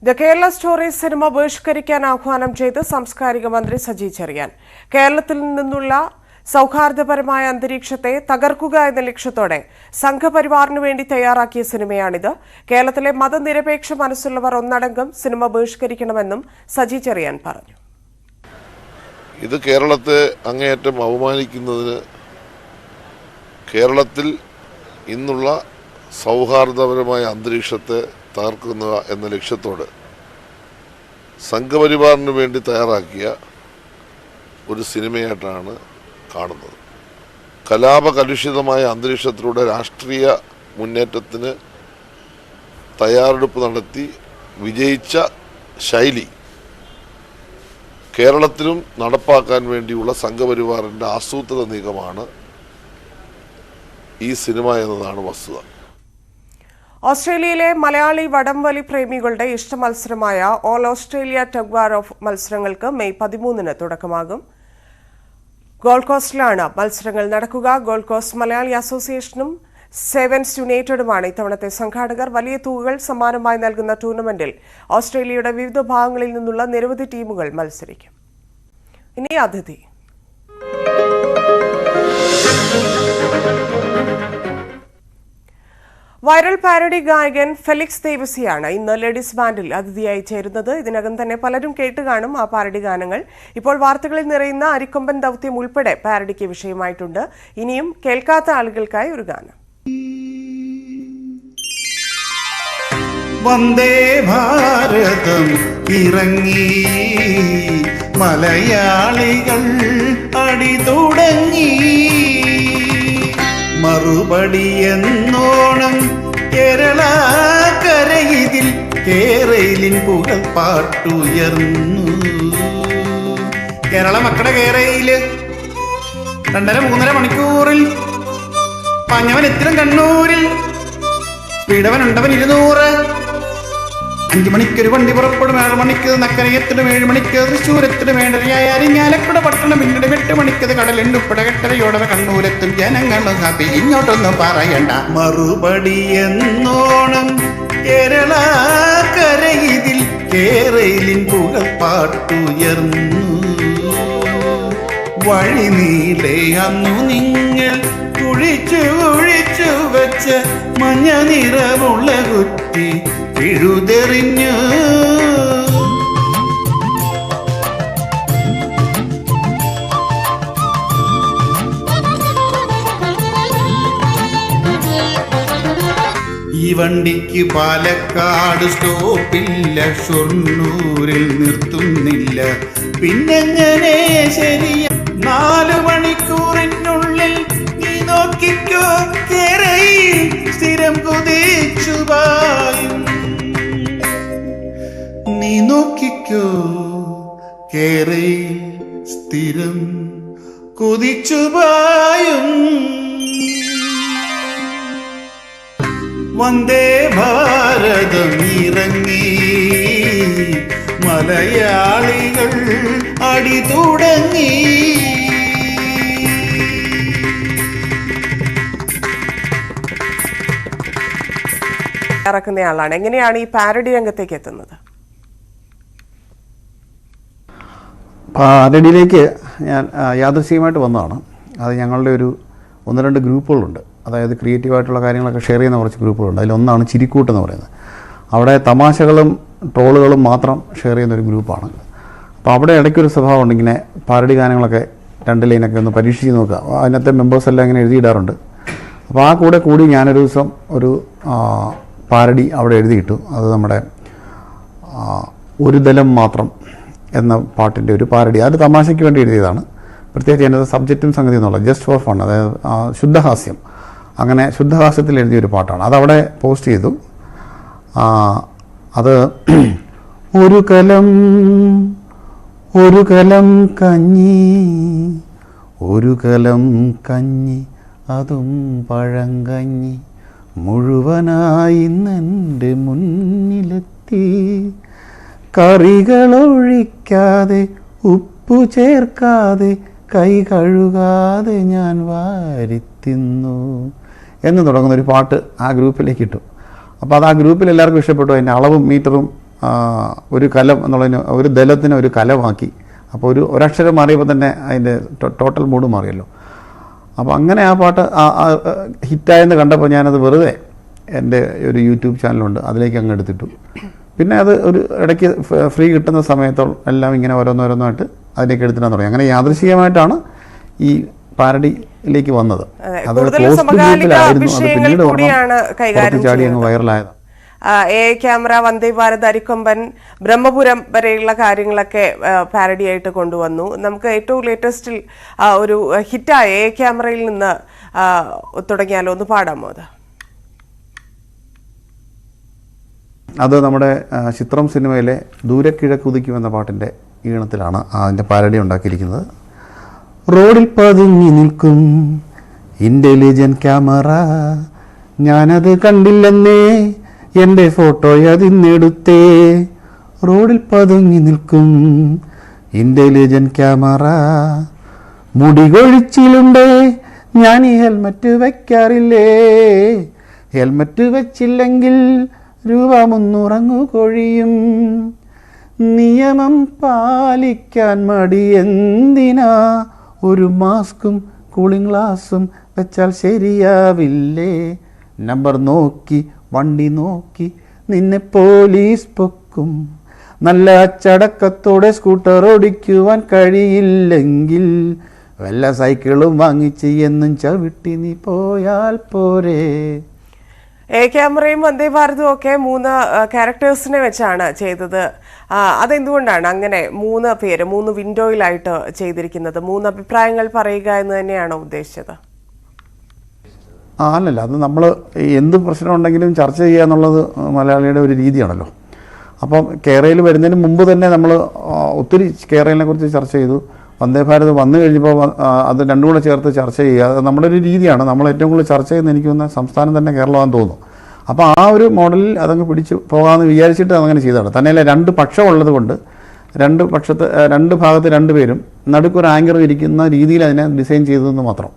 ദ കേരള സ്റ്റോറി സിനിമ ബഹിഷ്കരിക്കാൻ ആഹ്വാനം ചെയ്ത് സാംസ്കാരിക മന്ത്രി സജി ചെറിയാൻ. കേരളത്തിൽ നിന്നുള്ള സൗഹാർദ്ദപരമായ അന്തരീക്ഷത്തെ തകർക്കുക എന്ന ലക്ഷ്യത്തോടെ സംഘപരിവാറിനു വേണ്ടി തയ്യാറാക്കിയ സിനിമയാണിത്. കേരളത്തിലെ മതനിരപേക്ഷ മനസ്സുള്ളവർ ഒന്നടങ്കം സിനിമ ബഹിഷ്കരിക്കണമെന്നും സജി ചെറിയാൻ പറഞ്ഞു. ഇത് കേരളത്തെ അങ്ങേയറ്റം അവമാനിക്കുന്നതിന്, കേരളത്തിൽ ഇന്നുള്ള സൗഹാർദ്ദപരമായ അന്തരീക്ഷത്തെ തകർക്കുക എന്ന ലക്ഷ്യത്തോടെ സംഘപരിവാറിന് വേണ്ടി തയ്യാറാക്കിയ ഒരു സിനിമയായിട്ടാണ് കാണുന്നത്. കലാപകലുഷിതമായ അന്തരീക്ഷത്തിലൂടെ രാഷ്ട്രീയ മുന്നേറ്റത്തിന് തയ്യാറെടുപ്പ് നടത്തി വിജയിച്ച ശൈലി കേരളത്തിലും നടപ്പാക്കാൻ വേണ്ടിയുള്ള സംഘപരിവാറിൻ്റെ ആസൂത്രിത നീക്കമാണ് ഈ സിനിമ എന്നതാണ് വസ്തുത. ഓസ്ട്രേലിയയിലെ മലയാളി വടംവലി പ്രേമികളുടെ ഇഷ്ട മത്സരമായ all Australia tug of war മത്സരങ്ങൾക്ക് മെയ് 13 തുടക്കമാകും. ഗോൾഡ് കോസ്റ്റിലാണ് മത്സരങ്ങൾ നടക്കുക. ഗോൾഡ് കോസ്റ്റ് മലയാളി അസോസിയേഷനും സെവൻസ് യുണൈറ്റഡുമാണ് ഇത്തവണത്തെ സംഘാടകർ. വലിയ തുകകൾ സമ്മാനമായി നൽകുന്ന ടൂർണമെന്റിൽ ഓസ്ട്രേലിയയുടെ വിവിധ ഭാഗങ്ങളിൽ നിന്നുള്ള നിരവധി ടീമുകൾ മത്സരിക്കും. ഇനി അതിഥി. വൈറൽ പാരഡി ഗായകൻ ഫെലിക്സ് ദേവസിയാണ് ഇന്ന് ലേഡീസ് ബാൻഡിൽ അതിഥിയായി ചേരുന്നത്. ഇതിനകം തന്നെ പലരും കേട്ടുകാണും ആ പാരഡി ഗാനങ്ങൾ. ഇപ്പോൾ വാർത്തകളിൽ നിറയുന്ന അരിക്കൊമ്പൻ ദൗത്യം ഉൾപ്പെടെ പാരഡിക്ക് വിഷയമായിട്ടുണ്ട്. ഇനിയും കേൾക്കാത്ത ആളുകൾക്കായി ഒരു ഗാനം. വന്ദേ ഭാരതം ഇറങ്ങി മലയാളികൾ അടി തുടങ്ങി, മറുപടി എന്നോണം കേരള കരയിതിൽ കേരളിൻ പുകൾ പാട്ടുയർന്നു. കേരള മക്കളുടെ കേരയില് 2.5-3 മണിക്കൂറിൽ പഞ്ഞവൻ എത്തിലും കണ്ണൂരിൽ സ്പീഡവനുണ്ടവൻ 200. 5 മണിക്കൊരു വണ്ടി പുറപ്പെടും, 6 മണിക്ക് നക്കരയത്തിനും 7 മണിക്ക് തൃശ്ശൂരത്തിനും വേണ്ടറിയായാലും ഞാലക്കുട പട്ടണം പിന്നീട് 8 മണിക്കത് കടലിൻ്റെ ഉപ്പട കെട്ടരയോടവ കണ്ണൂരെത്തും ജനങ്ങളും ഹാപ്പി ഇങ്ങോട്ടൊന്നും പറയണ്ട. മറുപടി എന്നോണം കേരള കരയിതിൽ കേരളിൻ പുകൾ പാട്ടുയർന്നു. വഴി നീളെ അന്നു നിങ്ങൾ കുഴിച്ചു വെച്ച മഞ്ഞ നിറമുള്ള കുറ്റി എഴുതെറിഞ്ഞു. ഈ വണ്ടിക്ക് പാലക്കാട് സ്റ്റോപ്പില്ല, ഷൊർണൂരിൽ നിർത്തുന്നില്ല, പിന്നെങ്ങനെ ശരിയ 4 മണിക്കൂറിനുള്ളിൽ നീ നോക്കിക്കോ കേരയിൽ സ്ഥിരം കുതിച്ചു പായും. നീ നോക്കിക്കോ കേരയിൽ സ്ഥിരം കുതിച്ചു പായും. വന്ദേ ഭാരതം ഇറങ്ങി മലയാളികൾ അടി തുടങ്ങി. ഇറക്കുന്നയാളാണ്. എങ്ങനെയാണ് ഈ പാരഡി രംഗത്തേക്ക് എത്തുന്നത്? പാരഡിയിലേക്ക് ഞാൻ യാദൃശ്ചികമായിട്ട് വന്നതാണ്. അത് ഞങ്ങളുടെ ഒരു 1-2 ഗ്രൂപ്പുകളുണ്ട്. അതായത് ക്രിയേറ്റീവായിട്ടുള്ള കാര്യങ്ങളൊക്കെ ഷെയർ ചെയ്യുന്ന കുറച്ച് ഗ്രൂപ്പുകളുണ്ട്. അതിലൊന്നാണ് ചിരിക്കൂട്ട് എന്ന് പറയുന്നത്. അവിടെ തമാശകളും ട്രോളുകളും മാത്രം ഷെയർ ചെയ്യുന്നൊരു ഗ്രൂപ്പാണ്. അപ്പോൾ അവിടെ ഇടയ്ക്കൊരു സ്വഭാവമുണ്ട്, ഇങ്ങനെ പാരഡി ഗാനങ്ങളൊക്കെ 2 ലൈനൊക്കെ ഒന്ന് പരീക്ഷിച്ച് നോക്കുക. അതിനകത്തെ മെമ്പേഴ്സ് എല്ലാം ഇങ്ങനെ എഴുതിയിടാറുണ്ട്. അപ്പോൾ ആ കൂടി ഞാനൊരു ദിവസം ഒരു പാരഡി അവിടെ എഴുതിയിട്ടു. അത് നമ്മുടെ ഒരു ദലം മാത്രം എന്ന പാട്ടിൻ്റെ ഒരു പാരഡി. അത് തമാശയ്ക്ക് വേണ്ടി എഴുതിയതാണ്. പ്രത്യേകിച്ച് അതിൻ്റെ സബ്ജക്റ്റും സംഗതി എന്നുള്ള ജസ്റ്റ് ഫോർ ഫൺ, അതായത് ശുദ്ധഹാസ്യം, അങ്ങനെ ശുദ്ധഹാസ്യത്തിൽ എഴുതിയൊരു പാട്ടാണ്. അതവിടെ പോസ്റ്റ് ചെയ്തു. അത് ഒരു കലം കഞ്ഞി അതും പഴങ്കഞ്ഞി മുഴുവനായി എൻ്റെ മുന്നിലെത്തി, കറികളൊഴിക്കാതെ ഉപ്പു ചേർക്കാതെ കൈ കഴുകാതെ ഞാൻ വാരിത്തിന്നു എന്ന് തുടങ്ങുന്നൊരു പാട്ട് ആ ഗ്രൂപ്പിലേക്ക് ഇട്ടു. അപ്പോൾ അത് ആ ഗ്രൂപ്പിൽ എല്ലാവർക്കും ഇഷ്ടപ്പെട്ടു. അതിൻ്റെ അളവും മീറ്ററും ഒരു കലം എന്നുള്ളതിന് ഒരു ദലത്തിന് ഒരു കലമാക്കി. അപ്പോൾ ഒരക്ഷരം മാറിയപ്പോൾ തന്നെ അതിൻ്റെ ടോട്ടൽ മൂഡ് മാറിയല്ലോ. അപ്പോൾ അങ്ങനെ ആ പാട്ട് ഹിറ്റായെന്ന് കണ്ടപ്പോൾ ഞാനത് വെറുതെ എൻ്റെ ഒരു യൂട്യൂബ് ചാനലുണ്ട്, അതിലേക്ക് അങ്ങ് എടുത്തിട്ടു. പിന്നെ അത് ഒരു ഇടയ്ക്ക് ഫ്രീ കിട്ടുന്ന സമയത്തോളം എല്ലാം ഇങ്ങനെ ഓരോന്നോരോന്നായിട്ട് അതിലേക്ക് എടുത്തിട്ടാൻ തുടങ്ങി. അങ്ങനെ യാദൃശ്ചികമായിട്ടാണ് ഈ പാരഡിയിലേക്ക് വന്നത്. അത് പോസ്റ്റ് ഗ്രൂപ്പിലായിരുന്നു. അത് പിന്നീട് ചാടി അങ്ങ് വൈറലായതാണ്. ക്യാമറ, വന്ദേ ഭാരത്, അരിക്കൊമ്പൻ, ബ്രഹ്മപുരം വരെയുള്ള കാര്യങ്ങളൊക്കെ പാരഡി ആയിട്ട് കൊണ്ടുവന്നു. നമുക്ക് ഏറ്റവും ലേറ്റസ്റ്റിൽ ഒരു ഹിറ്റായ ക്യാമറയിൽ നിന്ന് തുടങ്ങിയാലോ, ഒന്ന് പാടാമോ? അത് നമ്മുടെ ചിത്രം സിനിമയിലെ ദൂരക്കിഴക്കുതിക്കും എന്ന പാട്ടിൻ്റെ ഈണത്തിലാണ് അതിൻ്റെ പാരഡി ഉണ്ടാക്കിയിരിക്കുന്നത്. റോഡിൽ പതുങ്ങി നിൽക്കും ഇൻ്റലിജൻ്റ് ക്യാമറ, ഞാനത് കണ്ടില്ലെന്നേ എൻ്റെ ഫോട്ടോ അതിന്നെടുത്തേ. റോഡിൽ പതുങ്ങി നിൽക്കും ഇൻ്റലിജൻ്റ് ക്യാമറ, മുടി കൊഴിച്ചിലുണ്ടേ ഞാൻ ഈ ഹെൽമറ്റ് വയ്ക്കാറില്ലേ, ഹെൽമറ്റ് വെച്ചില്ലെങ്കിൽ രൂപ 300 കൊഴിയും, നിയമം പാലിക്കാൻ മടിയെന്തിനാ, ഒരു മാസ്കും കൂളിംഗ് ഗ്ലാസും വെച്ചാൽ ശരിയാവില്ലേ, നമ്പർ നോക്കി വണ്ടി നോക്കി നിന്നെ പോലീസ് പൊക്കും, നല്ല അച്ചടക്കത്തോടെ സ്കൂട്ടർ ഓടിക്കുവാൻ കഴിയില്ലെങ്കിൽ വല്ല സൈക്കിളും വാങ്ങിച്ച് എന്നും ചവിട്ടി നീ പോയാൽ പോരെ. ക്യാമറയും വന്ദേ ഭാരതും ഒക്കെ 3 ക്യാരക്ടേഴ്സിനെ വെച്ചാണ് ചെയ്തത്. അതെന്തുകൊണ്ടാണ് അങ്ങനെ 3 പേര് 3 വിൻഡോയിലായിട്ട് ചെയ്തിരിക്കുന്നത്? 3 അഭിപ്രായങ്ങൾ പറയുക എന്ന് തന്നെയാണോ ഉദ്ദേശിച്ചത്? അല്ലല്ല, അത് നമ്മൾ എന്ത് പ്രശ്നമുണ്ടെങ്കിലും ചർച്ച ചെയ്യുക എന്നുള്ളത് മലയാളിയുടെ ഒരു രീതിയാണല്ലോ. അപ്പം കേരളയിൽ വരുന്നതിന് മുമ്പ് തന്നെ നമ്മൾ ഒത്തിരി കേരളത്തിനെ കുറിച്ച് ചർച്ച ചെയ്തു. വന്ദേ ഭാരത് വന്നു കഴിഞ്ഞപ്പോൾ അത് രണ്ടും കൂടെ ചേർത്ത് ചർച്ച ചെയ്യുക, അത് നമ്മുടെ ഒരു രീതിയാണ്. നമ്മൾ ഏറ്റവും കൂടുതൽ ചർച്ച ചെയ്യുന്ന എനിക്ക് തോന്നുന്ന സംസ്ഥാനം തന്നെ കേരളമാണെന്ന് തോന്നുന്നു. അപ്പോൾ ആ ഒരു മോഡലിൽ അതങ്ങ് പിടിച്ച് പോകാമെന്ന് വിചാരിച്ചിട്ട് അങ്ങനെ ചെയ്തതാണ്. തന്നെയല്ല, 2 പക്ഷം ഉള്ളത് കൊണ്ട് 2 ഭാഗത്ത് 2 പേരും നടുക്കൊരു ആങ്കറും ഇരിക്കുന്ന രീതിയിൽ അതിനെ ഡിസൈൻ ചെയ്തതെന്ന് മാത്രം.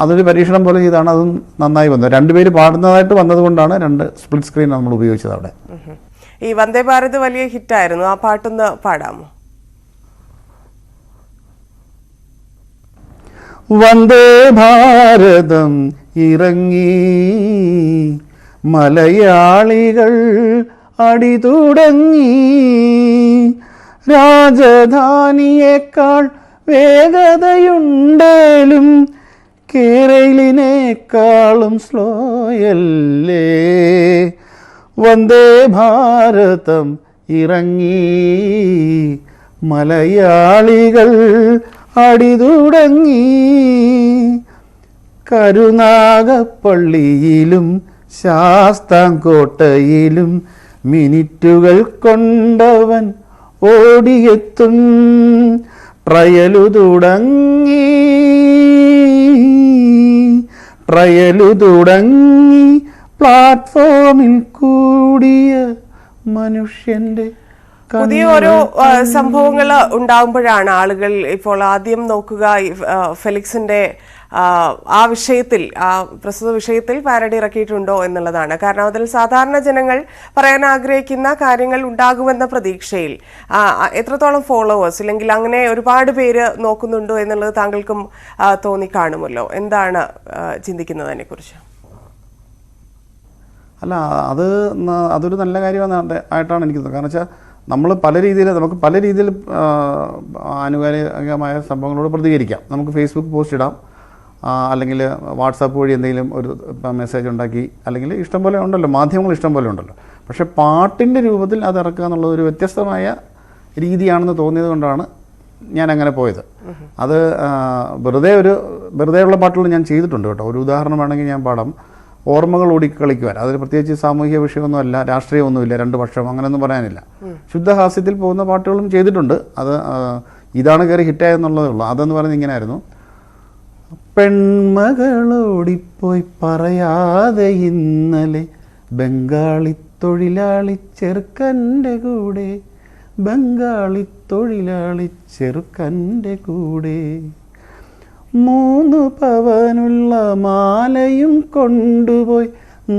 അതൊരു പരീക്ഷണം പോലെ ചെയ്താണ്. അതും നന്നായി വന്നത്. 2 പേര് പാടുന്നതായിട്ട് വന്നതുകൊണ്ടാണ് 2 സ്പ്ലിറ്റ് സ്ക്രീൻ നമ്മൾ ഉപയോഗിച്ചത് അവിടെ. ഈ വന്ദേ ഭാരത് വലിയ ഹിറ്റായിരുന്നു. ആ പാട്ടൊന്ന് പാടാമോ? വന്ദേ ഭാരതം ഇറങ്ങി മലയാളികൾ അടി തുടങ്ങി, രാജധാനിയേക്കാൾ വേഗതയുണ്ടേലും കേരളിനേക്കാളും സ്ലോയല്ലേ, വന്ദേ ഭാരതം ഇറങ്ങി മലയാളികൾ അടി തുടങ്ങി, കരുനാഗപ്പള്ളിയിലും ശാസ്താംകോട്ടയിലും മിനിറ്റുകൾ കൊണ്ടവൻ ഓടിയെത്തും, ട്രയലു തുടങ്ങി പ്ലാറ്റ്ഫോമിൽ കൂടിയ മനുഷ്യന്റെ. പുതിയ ഓരോ സംഭവങ്ങൾ ഉണ്ടാകുമ്പോഴാണ് ആളുകൾ ഇപ്പോൾ ആദ്യം നോക്കുക ഫെലിക്സിന്റെ ആ വിഷയത്തിൽ, ആ പ്രസ്തുത വിഷയത്തിൽ പാരഡി ഇറക്കിയിട്ടുണ്ടോ എന്നുള്ളതാണ്. കാരണം അതിൽ സാധാരണ ജനങ്ങൾ പറയാൻ ആഗ്രഹിക്കുന്ന കാര്യങ്ങൾ ഉണ്ടാകുമെന്ന പ്രതീക്ഷയിൽ എത്രത്തോളം ഫോളോവേഴ്സ് ഇല്ലെങ്കിൽ അങ്ങനെ ഒരുപാട് പേര് നോക്കുന്നുണ്ടോ എന്നുള്ളത് താങ്കൾക്കും തോന്നിക്കാണുമല്ലോ. എന്താണ് ചിന്തിക്കുന്നത് അതിനെക്കുറിച്ച്? അല്ല, അതൊരു നല്ല കാര്യമാണ് ആയിട്ടാണ് എനിക്ക് തോന്നുന്നത്. കാരണം വെച്ചാൽ നമ്മൾ നമുക്ക് പല രീതിയിൽ ആനുകാലികമായ സംഭവങ്ങളോട് പ്രതികരിക്കാം. നമുക്ക് ഫേസ്ബുക്ക് പോസ്റ്റ് ഇടാം, അല്ലെങ്കിൽ വാട്സാപ്പ് വഴി എന്തെങ്കിലും ഒരു മെസ്സേജ് ഉണ്ടാക്കി, അല്ലെങ്കിൽ ഇഷ്ടം പോലെ ഉണ്ടല്ലോ, മാധ്യമങ്ങൾ ഇഷ്ടം പോലെ ഉണ്ടല്ലോ. പക്ഷേ പാട്ടിൻ്റെ രൂപത്തിൽ അത് ഇറക്കുക എന്നുള്ളത് ഒരു വ്യത്യസ്തമായ രീതിയാണെന്ന് തോന്നിയത് കൊണ്ടാണ് ഞാൻ അങ്ങനെ പോയത്. അത് വെറുതെയുള്ള പാട്ടുകൾ ഞാൻ ചെയ്തിട്ടുണ്ട് കേട്ടോ. ഒരു ഉദാഹരണം വേണമെങ്കിൽ ഞാൻ പാടാം. ഓർമ്മകൾ ഓടിക്കളിക്കുവാൻ. അതിൽ പ്രത്യേകിച്ച് സാമൂഹിക വിഷയമൊന്നുമല്ല, രാഷ്ട്രീയമൊന്നുമില്ല, രണ്ട് പക്ഷം അങ്ങനെയൊന്നും പറയാനില്ല. ശുദ്ധഹാസ്യത്തിൽ പോകുന്ന പാട്ടുകളും ചെയ്തിട്ടുണ്ട്. അത് ഇതാണ് കയറി ഹിറ്റായെന്നുള്ളതേ ഉള്ളൂ. അതെന്ന് പറയുന്നത് ഇങ്ങനെയായിരുന്നു: പെൺമകളോടിപ്പോയി പറയാതെ ഇന്നലെ ബംഗാളി തൊഴിലാളി ചെറുക്കൻ്റെ കൂടെ, ബംഗാളി തൊഴിലാളി ചെറുക്കൻ്റെ കൂടെ, 3 പവനുള്ള മാലയും കൊണ്ടുപോയി,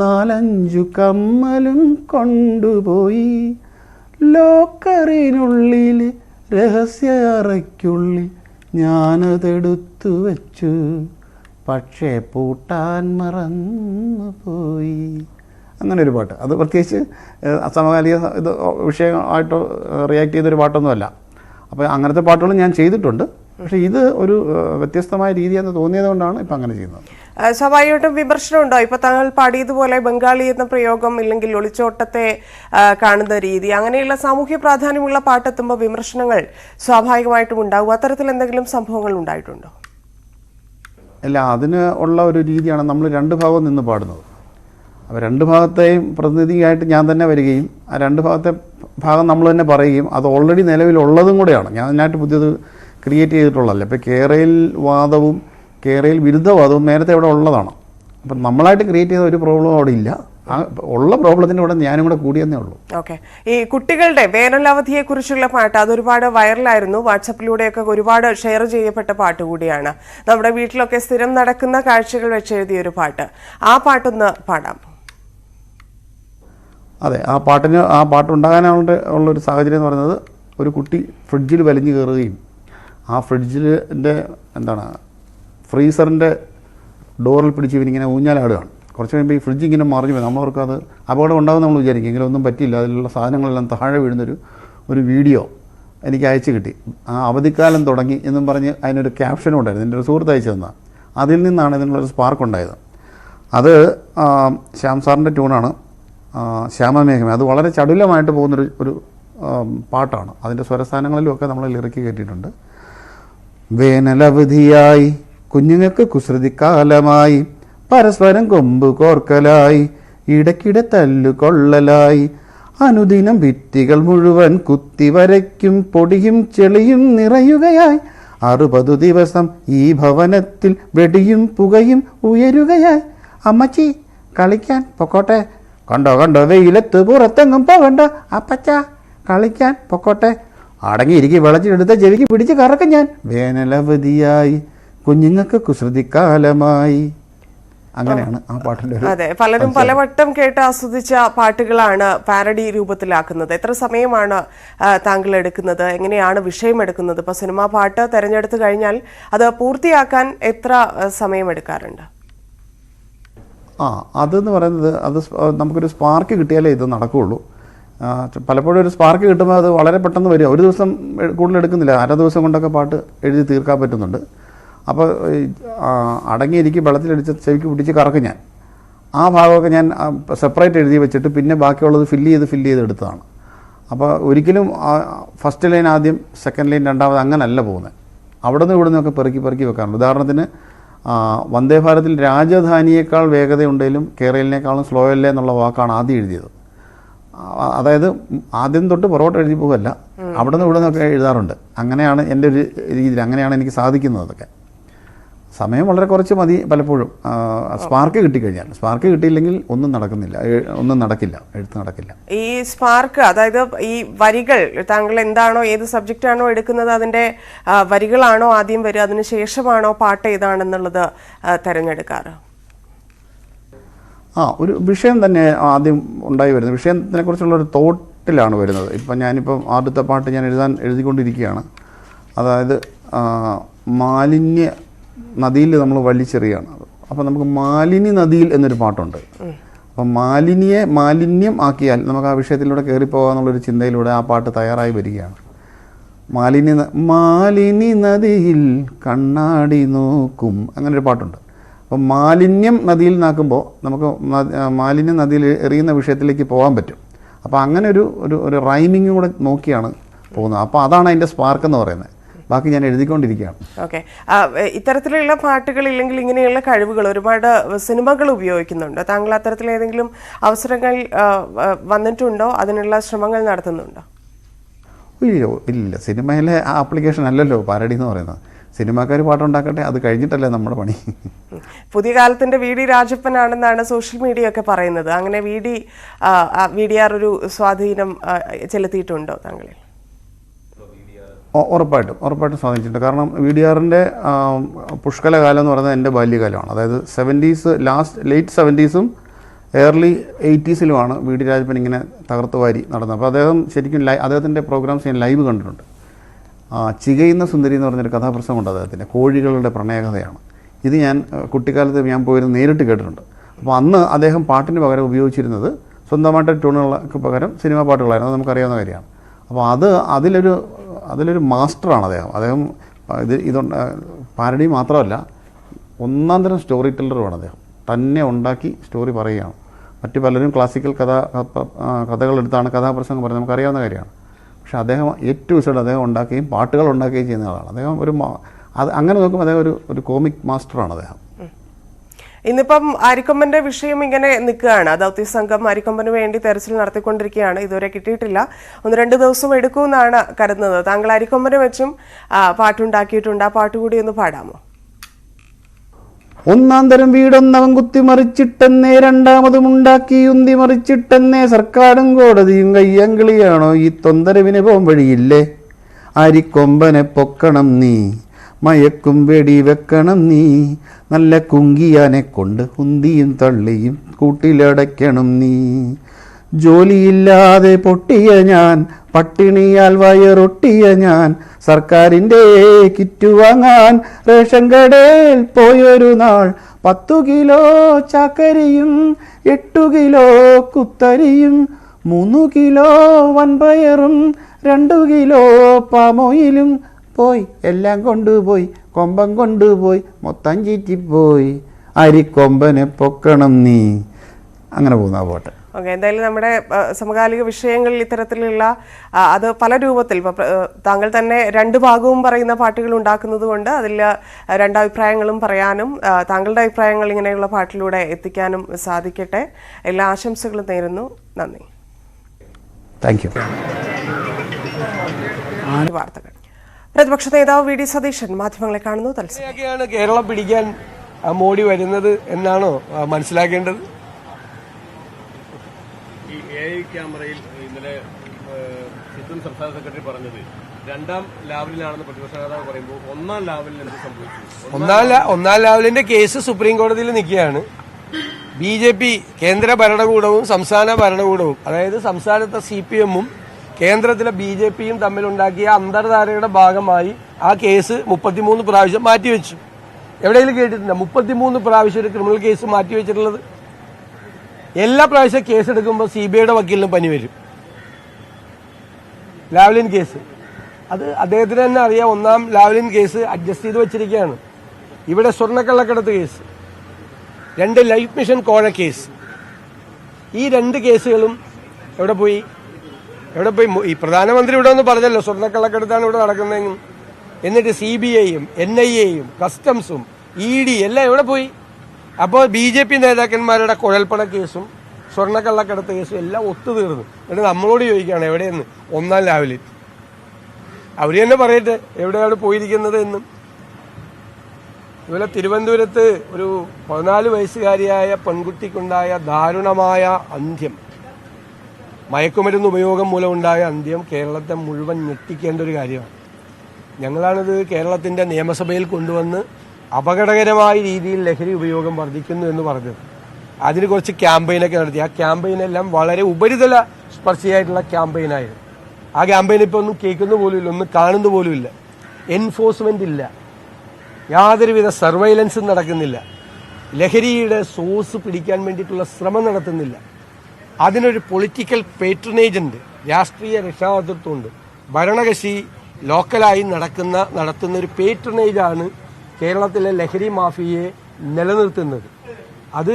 4-5 കമ്മലും കൊണ്ടുപോയി, ലോക്കറിനുള്ളിൽ രഹസ്യ അറയ്ക്കുള്ളിൽ ഞാനതെടുത്തു വച്ചു, പക്ഷേ പൂട്ടാൻ മറന്നു പോയി. അങ്ങനെ ഒരു പാട്ട്. അത് പ്രത്യേകിച്ച് സമകാലിക വിഷയമായിട്ട് റിയാക്ട് ചെയ്തൊരു പാട്ടൊന്നുമല്ല. അപ്പോൾ അങ്ങനത്തെ പാട്ടുകൾ ഞാൻ ചെയ്തിട്ടുണ്ട്. പക്ഷേ ഇത് ഒരു വ്യത്യസ്തമായ രീതിയെന്ന് തോന്നിയത് കൊണ്ടാണ് ഇപ്പം അങ്ങനെ ചെയ്യുന്നത്. സ്വാഭാവികമായിട്ടും വിമർശനമുണ്ടോ? ഇപ്പൊ താങ്കൾ പാടിയതുപോലെ ബംഗാളി എന്ന പ്രയോഗം ഇല്ലെങ്കിൽ ഒളിച്ചോട്ടത്തെ കാണുന്ന രീതി, അങ്ങനെയുള്ള സാമൂഹ്യ പ്രാധാന്യമുള്ള പാട്ടെത്തുമ്പോൾ വിമർശനങ്ങൾ സ്വാഭാവികമായിട്ടും ഉണ്ടാവും. അത്തരത്തിൽ എന്തെങ്കിലും സംഭവങ്ങൾ ഉണ്ടായിട്ടുണ്ടോ? അല്ല, അതിന് ഉള്ള ഒരു രീതിയാണ് നമ്മൾ 2 ഭാഗം നിന്ന് പാടുന്നത്. അപ്പോൾ 2 ഭാഗത്തെയും പ്രതിനിധിയായിട്ട് ഞാൻ തന്നെ വരികയും ആ 2 ഭാഗം നമ്മൾ തന്നെ പറയുകയും അത് ഓൾറെഡി നിലവിലുള്ളതും കൂടെയാണ്. ഞാൻ അതിനായിട്ട് പുതിയത് ക്രിയേറ്റ് ചെയ്തിട്ടുള്ളതല്ല. ഇപ്പോൾ കേരയിൽ വാദവും കേരയിൽ വിരുദ്ധവാദവും നേരത്തെ അവിടെ ഉള്ളതാണ്. അപ്പം നമ്മളായിട്ട് ക്രിയേറ്റ് ചെയ്ത ഒരു പ്രോബ്ലം അവിടെ ഇല്ല. ആ ഉള്ള പ്രോബ്ലത്തിൻ്റെ കൂടെ ഞാനും കൂടെ കൂടിയെന്നേ ഉള്ളൂ. ഓക്കെ. ഈ കുട്ടികളുടെ വേനലവധിയെ കുറിച്ചുള്ള പാട്ട് അതൊരുപാട് വൈറലായിരുന്നു. വാട്സപ്പിലൂടെയൊക്കെ ഒരുപാട് ഷെയർ ചെയ്യപ്പെട്ട പാട്ട് കൂടിയാണ്. നമ്മുടെ വീട്ടിലൊക്കെ സ്ഥിരം നടക്കുന്ന കാഴ്ചകൾ വെച്ചെഴുതിയ ഒരു പാട്ട്. ആ പാട്ടൊന്ന് പാടാം. അതെ, ആ പാട്ടുണ്ടാകാനുള്ളൊരു സാഹചര്യം എന്ന് പറയുന്നത്, ഒരു കുട്ടി ഫ്രിഡ്ജിൽ വലിഞ്ഞു കയറുകയും ആ ഫ്രിഡ്ജിൻ്റെ ഫ്രീസറിൻ്റെ ഡോറിൽ പിടിച്ച് ഇവനിങ്ങനെ ഊഞ്ഞാലാടുകയാണ്. കുറച്ച് കഴിയുമ്പോൾ ഈ ഫ്രിഡ്ജ് ഇങ്ങനെ മറിഞ്ഞു പോയി. നമ്മളവർക്ക് അത് അപകടം ഉണ്ടാകും നമ്മൾ വിചാരിക്കും. എങ്കിലും ഒന്നും പറ്റില്ല. അതിലുള്ള സാധനങ്ങളെല്ലാം താഴെ വീഴുന്നൊരു വീഡിയോ എനിക്ക് അയച്ചു കിട്ടി. ആ അവധിക്കാലം തുടങ്ങി എന്നും പറഞ്ഞ് അതിനൊരു ക്യാപ്ഷനും ഉണ്ടായിരുന്നു. എൻ്റെ ഒരു സുഹൃത്ത് അയച്ചു തന്നതാണ്. അതിൽ നിന്നാണ് ഇതിനുള്ളൊരു സ്പാർക്ക് ഉണ്ടായത്. അത് ശ്യാം സാറിൻ്റെ ട്യൂണാണ്, ശ്യാമമേഘമേ. അത് വളരെ ചടുലമായിട്ട് പോകുന്നൊരു പാട്ടാണ്. അതിൻ്റെ സ്വരസ്ഥാനങ്ങളിലുമൊക്കെ നമ്മൾ ലിറിക്ക് കേട്ടിട്ടുണ്ട്. വേനലവധിയായി കുഞ്ഞുങ്ങൾക്ക് കുസൃതിക്കാലമായി, പരസ്പരം കൊമ്പ് കോർക്കലായി, ഇടയ്ക്കിടെ തല്ലുകൊള്ളലായി, അനുദിനം ഭിത്തികൾ മുഴുവൻ കുത്തിവരയ്ക്കും പൊടിയും ചെളിയും നിറയുകയായി, 60 ദിവസം ഈ ഭവനത്തിൽ വെടിയും പുകയും ഉയരുകയായി, അമ്മച്ചി കളിക്കാൻ പൊക്കോട്ടെ, കണ്ടോ വെയിലത്ത് പുറത്തെങ്ങും പോകണ്ട, അപ്പച്ച കളിക്കാൻ പൊക്കോട്ടെ, അടങ്ങിയിരിക്കും വിളച്ചെടുത്ത ചെവിക്ക് പിടിച്ച് കറക്കും ഞാൻ, വേനലവധിയായി കുഞ്ഞുങ്ങൾക്ക് കുസൃതിക്കാലമായി. അങ്ങനെയാണ് ആ പാട്ടിൻ്റെ. അതെ, പലരും പലവട്ടം കേട്ട് ആസ്വദിച്ച പാട്ടുകളാണ് പാരഡി രൂപത്തിലാക്കുന്നത്. എത്ര സമയമാണ് താങ്കൾ എടുക്കുന്നത്? എങ്ങനെയാണ് വിഷയം എടുക്കുന്നത്? ഇപ്പോൾ സിനിമാ പാട്ട് തിരഞ്ഞെടുത്തു കഴിഞ്ഞാൽ അത് പൂർത്തിയാക്കാൻ എത്ര സമയമെടുക്കാറുണ്ട്? അതെന്ന് പറയുന്നത്, അത് നമുക്കൊരു സ്പാർക്ക് കിട്ടിയാലേ ഇത് നടക്കുകയുള്ളൂ. പലപ്പോഴും ഒരു സ്പാർക്ക് കിട്ടുമ്പോൾ അത് വളരെ പെട്ടെന്ന് വരിക. ഒരു ദിവസം കൂടുതൽ എടുക്കുന്നില്ല, അര ദിവസം കൊണ്ടൊക്കെ പാട്ട് എഴുതി തീർക്കാൻ പറ്റുന്നുണ്ട്. അപ്പോൾ അടങ്ങിയിരിക്കും വെള്ളത്തിലടിച്ച് ചെവിക്ക് പിടിച്ച് കറക്കും ഞാൻ. ആ ഭാഗമൊക്കെ ഞാൻ സെപ്പറേറ്റ് എഴുതി വെച്ചിട്ട് പിന്നെ ബാക്കിയുള്ളത് ഫില്ല് ചെയ്ത് എടുത്തതാണ്. അപ്പോൾ ഒരിക്കലും ഫസ്റ്റ് ലൈൻ ആദ്യം, സെക്കൻഡ് ലൈൻ രണ്ടാമത്, അങ്ങനല്ല പോകുന്നത്. അവിടെ നിന്ന് ഇവിടെ നിന്നൊക്കെ പെറുക്കി വെക്കാറുണ്ട്. ഉദാഹരണത്തിന് വന്ദേ ഭാരതിൽ രാജധാനിയേക്കാൾ വേഗതയുണ്ടെങ്കിലും കേരളിനേക്കാളും സ്ലോ അല്ലേ എന്നുള്ള വാക്കാണ് ആദ്യം എഴുതിയത്. അതായത് ആദ്യം തൊട്ട് പുറകോട്ട് എഴുതി പോകുമല്ല, അവിടെ നിന്ന് ഇവിടെ നിന്നൊക്കെ എഴുതാറുണ്ട്. അങ്ങനെയാണ് എൻ്റെ ഒരു രീതിയിൽ, അങ്ങനെയാണ് എനിക്ക് സാധിക്കുന്നത്. അതൊക്കെ സമയം വളരെ കുറച്ച് മതി പലപ്പോഴും. സ്പാർക്ക് കിട്ടിക്കഴിഞ്ഞാൽ. സ്പാർക്ക് കിട്ടിയില്ലെങ്കിൽ ഒന്നും നടക്കില്ല, എഴുത്ത് നടക്കില്ല. ഈ സ്പാർക്ക്, അതായത് ഈ വരികൾ, താങ്കൾ എന്താണോ ഏത് സബ്ജക്റ്റ് ആണോ എടുക്കുന്നത് അതിന്റെ വരികളാണോ ആദ്യം വരിക, അതിന് ശേഷമാണോ പാട്ട് ഏതാണെന്നുള്ളത് തിരഞ്ഞെടുക്കാറ്? ഒരു വിഷയം തന്നെ ആദ്യം ഉണ്ടായി വരുന്നത്, വിഷയത്തിനെ കുറിച്ചുള്ള ഒരു തോട്ടിലാണ് വരുന്നത്. ഞാനിപ്പം ആദ്യത്തെ പാട്ട് ഞാൻ എഴുതിക്കൊണ്ടിരിക്കുകയാണ്. അതായത് മാലിന്യ നദിയിൽ നമ്മൾ വലിച്ചെറിയാണ്. അപ്പം നമുക്ക് മാലിന്യ നദിയിൽ എന്നൊരു പാട്ടുണ്ട്. അപ്പം മാലിന്യം ആക്കിയാൽ നമുക്ക് ആ വിഷയത്തിലൂടെ കയറിപ്പോകാമെന്നുള്ളൊരു ചിന്തയിലൂടെ ആ പാട്ട് തയ്യാറായി വരികയാണ്. മാലിന്യ നദിയിൽ കണ്ണാടി നോക്കും, അങ്ങനൊരു പാട്ടുണ്ട്. അപ്പം മാലിന്യം നദിയിൽ നിന്നാക്കുമ്പോൾ നമുക്ക് മാലിന്യം നദിയിൽ എറിയുന്ന വിഷയത്തിലേക്ക് പോകാൻ പറ്റും. അപ്പോൾ അങ്ങനെ ഒരു റൈമിങ്ങും കൂടെ നോക്കിയാണ് പോകുന്നത്. അപ്പോൾ അതാണ് അതിൻ്റെ സ്പാർക്ക് എന്ന് പറയുന്നത്. ബാക്കി ഞാൻ എഴുതിക്കൊണ്ടിരിക്കുകയാണ്. ഓക്കെ, ഇത്തരത്തിലുള്ള പാട്ടുകൾ ഇല്ലെങ്കിൽ ഇങ്ങനെയുള്ള കഴിവുകൾ ഒരുപാട് സിനിമകൾ ഉപയോഗിക്കുന്നുണ്ട്. താങ്കൾ അത്തരത്തിൽ ഏതെങ്കിലും അവസരങ്ങൾ വന്നിട്ടുണ്ടോ? അതിനുള്ള ശ്രമങ്ങൾ നടത്തുന്നുണ്ടോ? ഇല്ല, സിനിമയിലെ ആപ്ലിക്കേഷൻ അല്ലല്ലോ പാരഡി എന്ന് പറയുന്നത്. സിനിമാക്കാർ പാട്ടുണ്ടാക്കട്ടെ, അത് കഴിഞ്ഞിട്ടല്ലേ നമ്മുടെ പണി. പുതിയ കാലത്തിന്റെ വി ഡി രാജപ്പനാണെന്നാണ് സോഷ്യൽ മീഡിയ ഒക്കെ പറയുന്നത്. അങ്ങനെ വി ഡി ആർ ഒരു സ്വാധീനം ചെലുത്തിയിട്ടുണ്ടോ താങ്കളിൽ? ഉറപ്പായിട്ടും സ്വാധീനിച്ചിട്ടുണ്ട്. കാരണം വി ഡി ആറിൻ്റെ പുഷ്കലകാലം എന്ന് പറയുന്നത് എൻ്റെ ബാല്യകാലമാണ്. അതായത് 70s, late 70s early 80s V D Rajappan ഇങ്ങനെ തകർത്ത് വാരി നടന്നത്. അപ്പോൾ അദ്ദേഹം ശരിക്കും അദ്ദേഹത്തിൻ്റെ പ്രോഗ്രാംസ് ഞാൻ ലൈവ് കണ്ടിട്ടുണ്ട്. ചികയുന്ന സുന്ദരി എന്ന് പറഞ്ഞൊരു കഥാപ്രസംഗമുണ്ട് അദ്ദേഹത്തിൻ്റെ, കോഴികളുടെ പ്രണയകഥയാണ്. ഇത് ഞാൻ കുട്ടിക്കാലത്ത് ഞാൻ പോയിരുന്ന് നേരിട്ട് കേട്ടിട്ടുണ്ട്. അപ്പോൾ അന്ന് അദ്ദേഹം പാട്ടിന് പകരം ഉപയോഗിച്ചിരുന്നത് സ്വന്തമായിട്ട് ട്യൂണുകൾക്ക് പകരം സിനിമാ പാട്ടുകളായിരുന്നു. അത് നമുക്കറിയാവുന്ന കാര്യമാണ്. അപ്പോൾ അതിലൊരു മാസ്റ്ററാണ് അദ്ദേഹം. പാരഡി മാത്രമല്ല, ഒന്നാം തരം സ്റ്റോറി ടെല്ലറുമാണ് അദ്ദേഹം. തന്നെ ഉണ്ടാക്കി സ്റ്റോറി പറയുകയാണ്. മറ്റു പലരും ക്ലാസിക്കൽ കഥകളെടുത്താണ് കഥാപ്രസംഗം പറയുന്നത്, നമുക്കറിയാവുന്ന കാര്യമാണ്. പക്ഷേ അദ്ദേഹം ഏറ്റവും ഇഷ്ടം അദ്ദേഹം ഉണ്ടാക്കുകയും പാട്ടുകൾ ഉണ്ടാക്കുകയും ചെയ്യുന്ന ആളാണ്. അദ്ദേഹം അങ്ങനെ നോക്കുമ്പോൾ അദ്ദേഹം ഒരു കോമിക് മാസ്റ്ററാണ് അദ്ദേഹം. ഇന്നിപ്പം അരിക്കൊമ്പന്റെ വിഷയം ഇങ്ങനെ നിൽക്കുകയാണ്. ദൗത്യ സംഘം അരിക്കൊമ്പന് വേണ്ടി തെരച്ചിൽ നടത്തിക്കൊണ്ടിരിക്കുകയാണ്. ഇതുവരെ കിട്ടിയിട്ടില്ല. 1-2 ദിവസം എടുക്കുമെന്നാണ് കരുതുന്നത്. താങ്കൾ അരിക്കൊമ്പനെ വെച്ചും പാട്ടുണ്ടാക്കിയിട്ടുണ്ട്. ആ പാട്ടുകൂടി ഒന്ന് പാടാമോ? ഒന്നാം തരം വീടൊന്നവൻ കുത്തിമറിച്ചിട്ടെന്നേ, രണ്ടാമതും ഉണ്ടാക്കി ഉന്തി മറിച്ചിട്ടെന്നേ, സർക്കാരും കോടതിയും കയ്യങ്കളിയാണോ ഈ തൊന്തരവിന് പോം വഴിയില്ലേ? അരിക്കൊമ്പനെ പൊക്കണം നീ, മയക്കും വെടി വെക്കണം നീ, നല്ല കുങ്കിയാനെ കൊണ്ട് ഉന്തിയും തള്ളിയും കൂട്ടിലടയ്ക്കണം നീ. ജോലിയില്ലാതെ പൊട്ടിയ ഞാൻ, പട്ടിണിയാൽ വയറൊട്ടിയ ഞാൻ, സർക്കാരിൻ്റെ കിറ്റ് വാങ്ങാൻ റേഷൻ കടയിൽ പോയൊരു നാൾ. 10 കിലോ ചാക്കരിയും 8 കിലോ കുത്തരിയും 3 കിലോ വൻപയറും 2 കിലോ പാമോയിലും പോയി, എല്ലാം കൊണ്ടുപോയി, കൊമ്പൻ കൊണ്ടുപോയി, മൊത്തം ചീറ്റിപ്പോയി, അരിക്കൊമ്പനെ പൊക്കണം നീ. അങ്ങനെ പോകുന്ന ആ പാട്ട്. ഓക്കെ, എന്തായാലും നമ്മുടെ സമകാലിക വിഷയങ്ങളിൽ ഇത്തരത്തിലുള്ള അത് പല രൂപത്തിൽ താങ്കൾ തന്നെ 2 ഭാഗവും പറയുന്ന പാട്ടുകൾ ഉണ്ടാക്കുന്നത് കൊണ്ട് അതിൽ 2 അഭിപ്രായങ്ങളും പറയാനും താങ്കളുടെ അഭിപ്രായങ്ങൾ ഇങ്ങനെയുള്ള പാട്ടിലൂടെ എത്തിക്കാനും സാധിക്കട്ടെ. എല്ലാ ആശംസകളും നേരുന്നു. നന്ദി. Thank you. വാർത്തകൾ. പ്രതിപക്ഷ നേതാവ് വി ഡി സതീശൻ മാധ്യമങ്ങളെ കാണുന്നു. തത്സമയം കേരളം പിടിക്കാൻ മോഡി വരുന്നത് എന്നാണോ മനസ്സിലാക്കേണ്ടത്? ഈ AI ക്യാമറയിൽ ഇന്നലെ സിദ്ധം സംസ്ഥാന സെക്രട്ടറി പറഞ്ഞത് 2ാം ലാവലിലാണെന്ന് പ്രതിപക്ഷ നേതാവ് പറയുമ്പോൾ 1ാം ലാവലിൽ എന്ത് സംഭവിച്ചു? 1ാം ലാവലിന്റെ കേസ് സുപ്രീം കോടതിയിൽ നിൽക്കുകയാണ്. BJP കേന്ദ്ര ഭരണകൂടവും സംസ്ഥാന ഭരണകൂടവും, അതായത് സംസ്ഥാനത്തെ CPM-ഉം കേന്ദ്രത്തിലെ BJP-യും തമ്മിലുണ്ടാക്കിയ അന്തർധാരയുടെ ഭാഗമായി ആ കേസ് 33 പ്രാവശ്യം മാറ്റിവെച്ചു. എവിടെയെങ്കിലും കേട്ടിട്ടില്ല 33 പ്രാവശ്യം ഒരു ക്രിമിനൽ കേസ് മാറ്റിവെച്ചിട്ടുള്ളത്? എല്ലാ പ്രാവശ്യം കേസെടുക്കുമ്പോൾ CBIയുടെ വക്കീലിനും പനി വരും. ലാവ്ലിൻ കേസ് അത് അദ്ദേഹത്തിന് തന്നെ അറിയാം. 1ാം ലാവ്ലിൻ കേസ് അഡ്ജസ്റ്റ് ചെയ്ത് വെച്ചിരിക്കുകയാണ്. ഇവിടെ സ്വർണ്ണക്കള്ളക്കടത്ത് കേസ്, 2 ലൈഫ് മിഷൻ കോഴ കേസ്, ഈ 2 കേസുകളും എവിടെ പോയി? ഈ പ്രധാനമന്ത്രി ഇവിടെ ഒന്ന് പറഞ്ഞല്ലോ സ്വർണ്ണക്കള്ളക്കടത്താണ് ഇവിടെ നടക്കുന്നതെന്നും. എന്നിട്ട് CBIയും NIAയും കസ്റ്റംസും ED എല്ലാം എവിടെ പോയി? അപ്പോൾ BJP നേതാക്കന്മാരുടെ കുഴൽപ്പണ കേസും സ്വർണ്ണക്കള്ളക്കടത്ത് കേസും എല്ലാം ഒത്തുതീർന്നു. എന്നിട്ട് നമ്മളോട് ചോദിക്കുകയാണ് എവിടെയെന്ന് 1ാം ലാവലിൽ. അവർ തന്നെ പറയട്ടെ എവിടെയാണ് പോയിരിക്കുന്നത് എന്നും. ഇതുപോലെ തിരുവനന്തപുരത്ത് ഒരു 14 വയസ്സുകാരിയായ പെൺകുട്ടിക്കുണ്ടായ ദാരുണമായ അന്ത്യം, മയക്കുമരുന്ന് ഉപയോഗം മൂലമുണ്ടായ അന്ത്യം കേരളത്തെ മുഴുവൻ ഞെട്ടിക്കേണ്ട ഒരു കാര്യമാണ്. ഞങ്ങളാണിത് കേരളത്തിൻ്റെ നിയമസഭയിൽ കൊണ്ടുവന്ന് അപകടകരമായ രീതിയിൽ ലഹരി ഉപയോഗം വർദ്ധിക്കുന്നു എന്ന് പറഞ്ഞത്. അതിന് കുറച്ച് ക്യാമ്പയിനൊക്കെ നടത്തി. ആ ക്യാമ്പയിനെല്ലാം വളരെ ഉപരിതല സ്പർശിയായിട്ടുള്ള ക്യാമ്പയിനായിരുന്നു. ആ ക്യാമ്പയിൻ ഇപ്പോൾ ഒന്നും കേൾക്കുന്ന പോലുമില്ല, ഒന്നും കാണുന്ന പോലുമില്ല. എൻഫോഴ്സ്മെന്റ് ഇല്ല, യാതൊരുവിധ സർവൈലൻസും നടക്കുന്നില്ല, ലഹരിയുടെ സോഴ്സ് പിടിക്കാൻ വേണ്ടിയിട്ടുള്ള ശ്രമം നടത്തുന്നില്ല. അതിനൊരു പൊളിറ്റിക്കൽ പേട്രണേജ് ഉണ്ട്, രാഷ്ട്രീയ രക്ഷാകർതൃത്വമുണ്ട്. ഭരണകക്ഷി ലോക്കലായി നടത്തുന്ന ഒരു പേട്രണേജാണ് കേരളത്തിലെ ലഹരി മാഫിയയെ നിലനിർത്തുന്നത്. അത്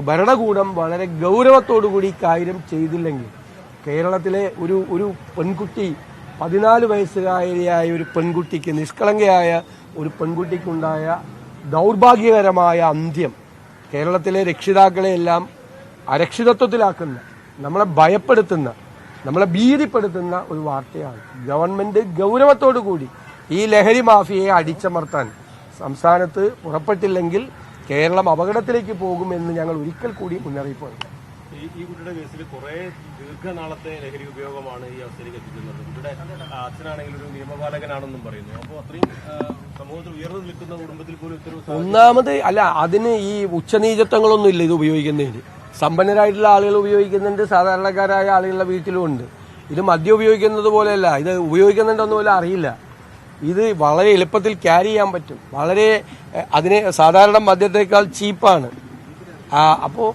ഭരണകൂടം വളരെ ഗൗരവത്തോടുകൂടി കാര്യം ചെയ്തില്ലെങ്കിൽ കേരളത്തിലെ ഒരു പെൺകുട്ടി, 14 വയസ്സുകാരിയായ ഒരു പെൺകുട്ടിക്ക്, നിഷ്കളങ്കയായ ഒരു പെൺകുട്ടിക്കുണ്ടായ ദൗർഭാഗ്യകരമായ അന്ത്യം കേരളത്തിലെ രക്ഷിതാക്കളെയെല്ലാം അരക്ഷിതത്വത്തിലാക്കുന്ന, നമ്മളെ ഭയപ്പെടുത്തുന്ന, നമ്മളെ ഭീതിപ്പെടുത്തുന്ന ഒരു വാർത്തയാണ്. ഗവൺമെന്റ് ഗൗരവത്തോടു കൂടി ഈ ലഹരി മാഫിയയെ അടിച്ചമർത്താൻ സംസ്ഥാനത്ത് പുറപ്പെട്ടില്ലെങ്കിൽ കേരളം അപകടത്തിലേക്ക് പോകുമെന്ന് ഞങ്ങൾ ഒരിക്കൽ കൂടി മുന്നറിയിപ്പ് നൽകി. ഈ കുട്ടിയുടെ കേസിൽ കുറെ ദീർഘനാളത്തെ ലഹരി ഉപയോഗമാണ് ഈ അവസ്ഥയിലേക്ക് എത്തിക്കുന്നത്. ഇവിടെ അച്ഛനാണെങ്കിൽ ഒരു നിയമപാലകനാണെന്നും പറയുന്നു. അപ്പോൾ അത്രയും സമൂഹത്തിൽ ഉയർന്നു നിൽക്കുന്ന കുടുംബത്തിൽ പോലും ഇത്തരം ഒന്നാമത് അല്ല, അതിന് ഈ ഉച്ചനീചത്വങ്ങളൊന്നും ഇല്ല. ഇത് ഉപയോഗിക്കുന്നതിന് സമ്പന്നരായിട്ടുള്ള ആളുകൾ ഉപയോഗിക്കുന്നുണ്ട്, സാധാരണക്കാരായ ആളുകളുടെ വീട്ടിലുമുണ്ട്. ഇത് മദ്യം ഉപയോഗിക്കുന്നത് പോലെയല്ല, ഇത് ഉപയോഗിക്കുന്നുണ്ടെന്ന് പോലും അറിയില്ല. ഇത് വളരെ എളുപ്പത്തിൽ ക്യാരി ചെയ്യാൻ പറ്റും. വളരെ അതിന് സാധാരണ മദ്യത്തേക്കാൾ ചീപ്പാണ്. അപ്പോൾ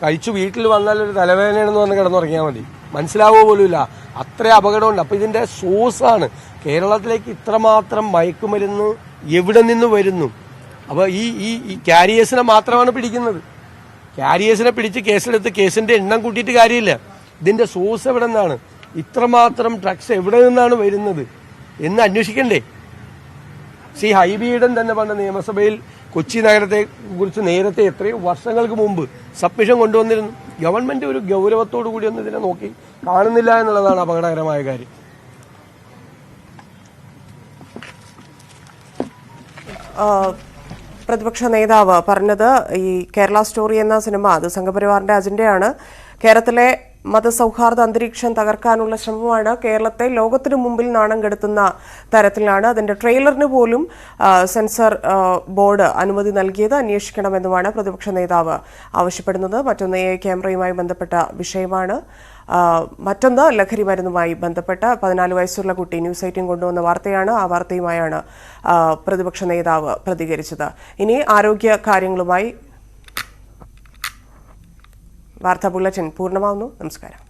കഴിച്ചു വീട്ടിൽ വന്നാൽ ഒരു തലവേദനയാണെന്ന് പറഞ്ഞ് കിടന്നുറങ്ങിയാൽ മതി, മനസ്സിലാവുക പോലുമില്ല. അത്ര അപകടമുണ്ട്. അപ്പോൾ ഇതിൻ്റെ സോഴ്സാണ്. കേരളത്തിലേക്ക് ഇത്രമാത്രം മയക്കുമരുന്ന് എവിടെ നിന്ന് വരുന്നു? അപ്പോൾ ഈ ക്യാരിയേഴ്സിനെ മാത്രമാണ് പിടിക്കുന്നത്. ക്യാരിയേഴ്സിനെ പിടിച്ച് കേസെടുത്ത് കേസിൻ്റെ എണ്ണം കൂട്ടിയിട്ട് കാര്യമില്ല. ഇതിൻ്റെ സോഴ്സ് എവിടെ നിന്നാണ്, ഇത്രമാത്രം ഡ്രഗ്സ് എവിടെ നിന്നാണ് വരുന്നത് എന്ന് അന്വേഷിക്കണ്ടേ? ശ്രീ ഹൈബിയുടെ തന്നെ പണ്ട് നിയമസഭയിൽ കൊച്ചി നഗരത്തെ കുറിച്ച് നേരത്തെ എത്രയോ വർഷങ്ങൾക്ക് മുമ്പ് സബ്മിഷൻ കൊണ്ടുവന്നിരുന്നു. ഗവൺമെന്റ് ഒരു ഗൗരവത്തോടു കൂടി ഒന്നും ഇതിനെ നോക്കി കാണുന്നില്ല എന്നുള്ളതാണ് അപകടകരമായ കാര്യം. പ്രതിപക്ഷ നേതാവ് പറഞ്ഞത് ഈ കേരള സ്റ്റോറി എന്ന സിനിമ അത് സംഘപരിവാറിന്റെ അജണ്ടയാണ്. കേരളത്തിലെ മതസൗഹാർദ്ദ അന്തരീക്ഷം തകർക്കാനുള്ള ശ്രമമാണ്. കേരളത്തെ ലോകത്തിനു മുമ്പിൽ നാണം കെടുത്തുന്ന തരത്തിലാണ്. അതിന്റെ ട്രെയിലറിന് പോലും സെൻസർ ബോർഡ് അനുമതി നൽകിയത് അന്വേഷിക്കണമെന്നുമാണ് പ്രതിപക്ഷ നേതാവ് ആവശ്യപ്പെടുന്നത്. മറ്റൊന്ന് ക്യാമറയുമായി ബന്ധപ്പെട്ട വിഷയമാണ്. മറ്റൊന്ന് ലഹരി മരുന്നുമായി ബന്ധപ്പെട്ട 14 വയസ്സുള്ള കുട്ടി ന്യൂസ് 18 കൊണ്ടുവന്ന വാർത്തയാണ്. ആ വാർത്തയുമായാണ് പ്രതിപക്ഷ നേതാവ് പ്രതികരിച്ചത്. ഇനി ആരോഗ്യ കാര്യങ്ങളുമായി വാർത്താ ബുള്ളറ്റിൻ പൂർണ്ണമാവുന്നു. നമസ്കാരം.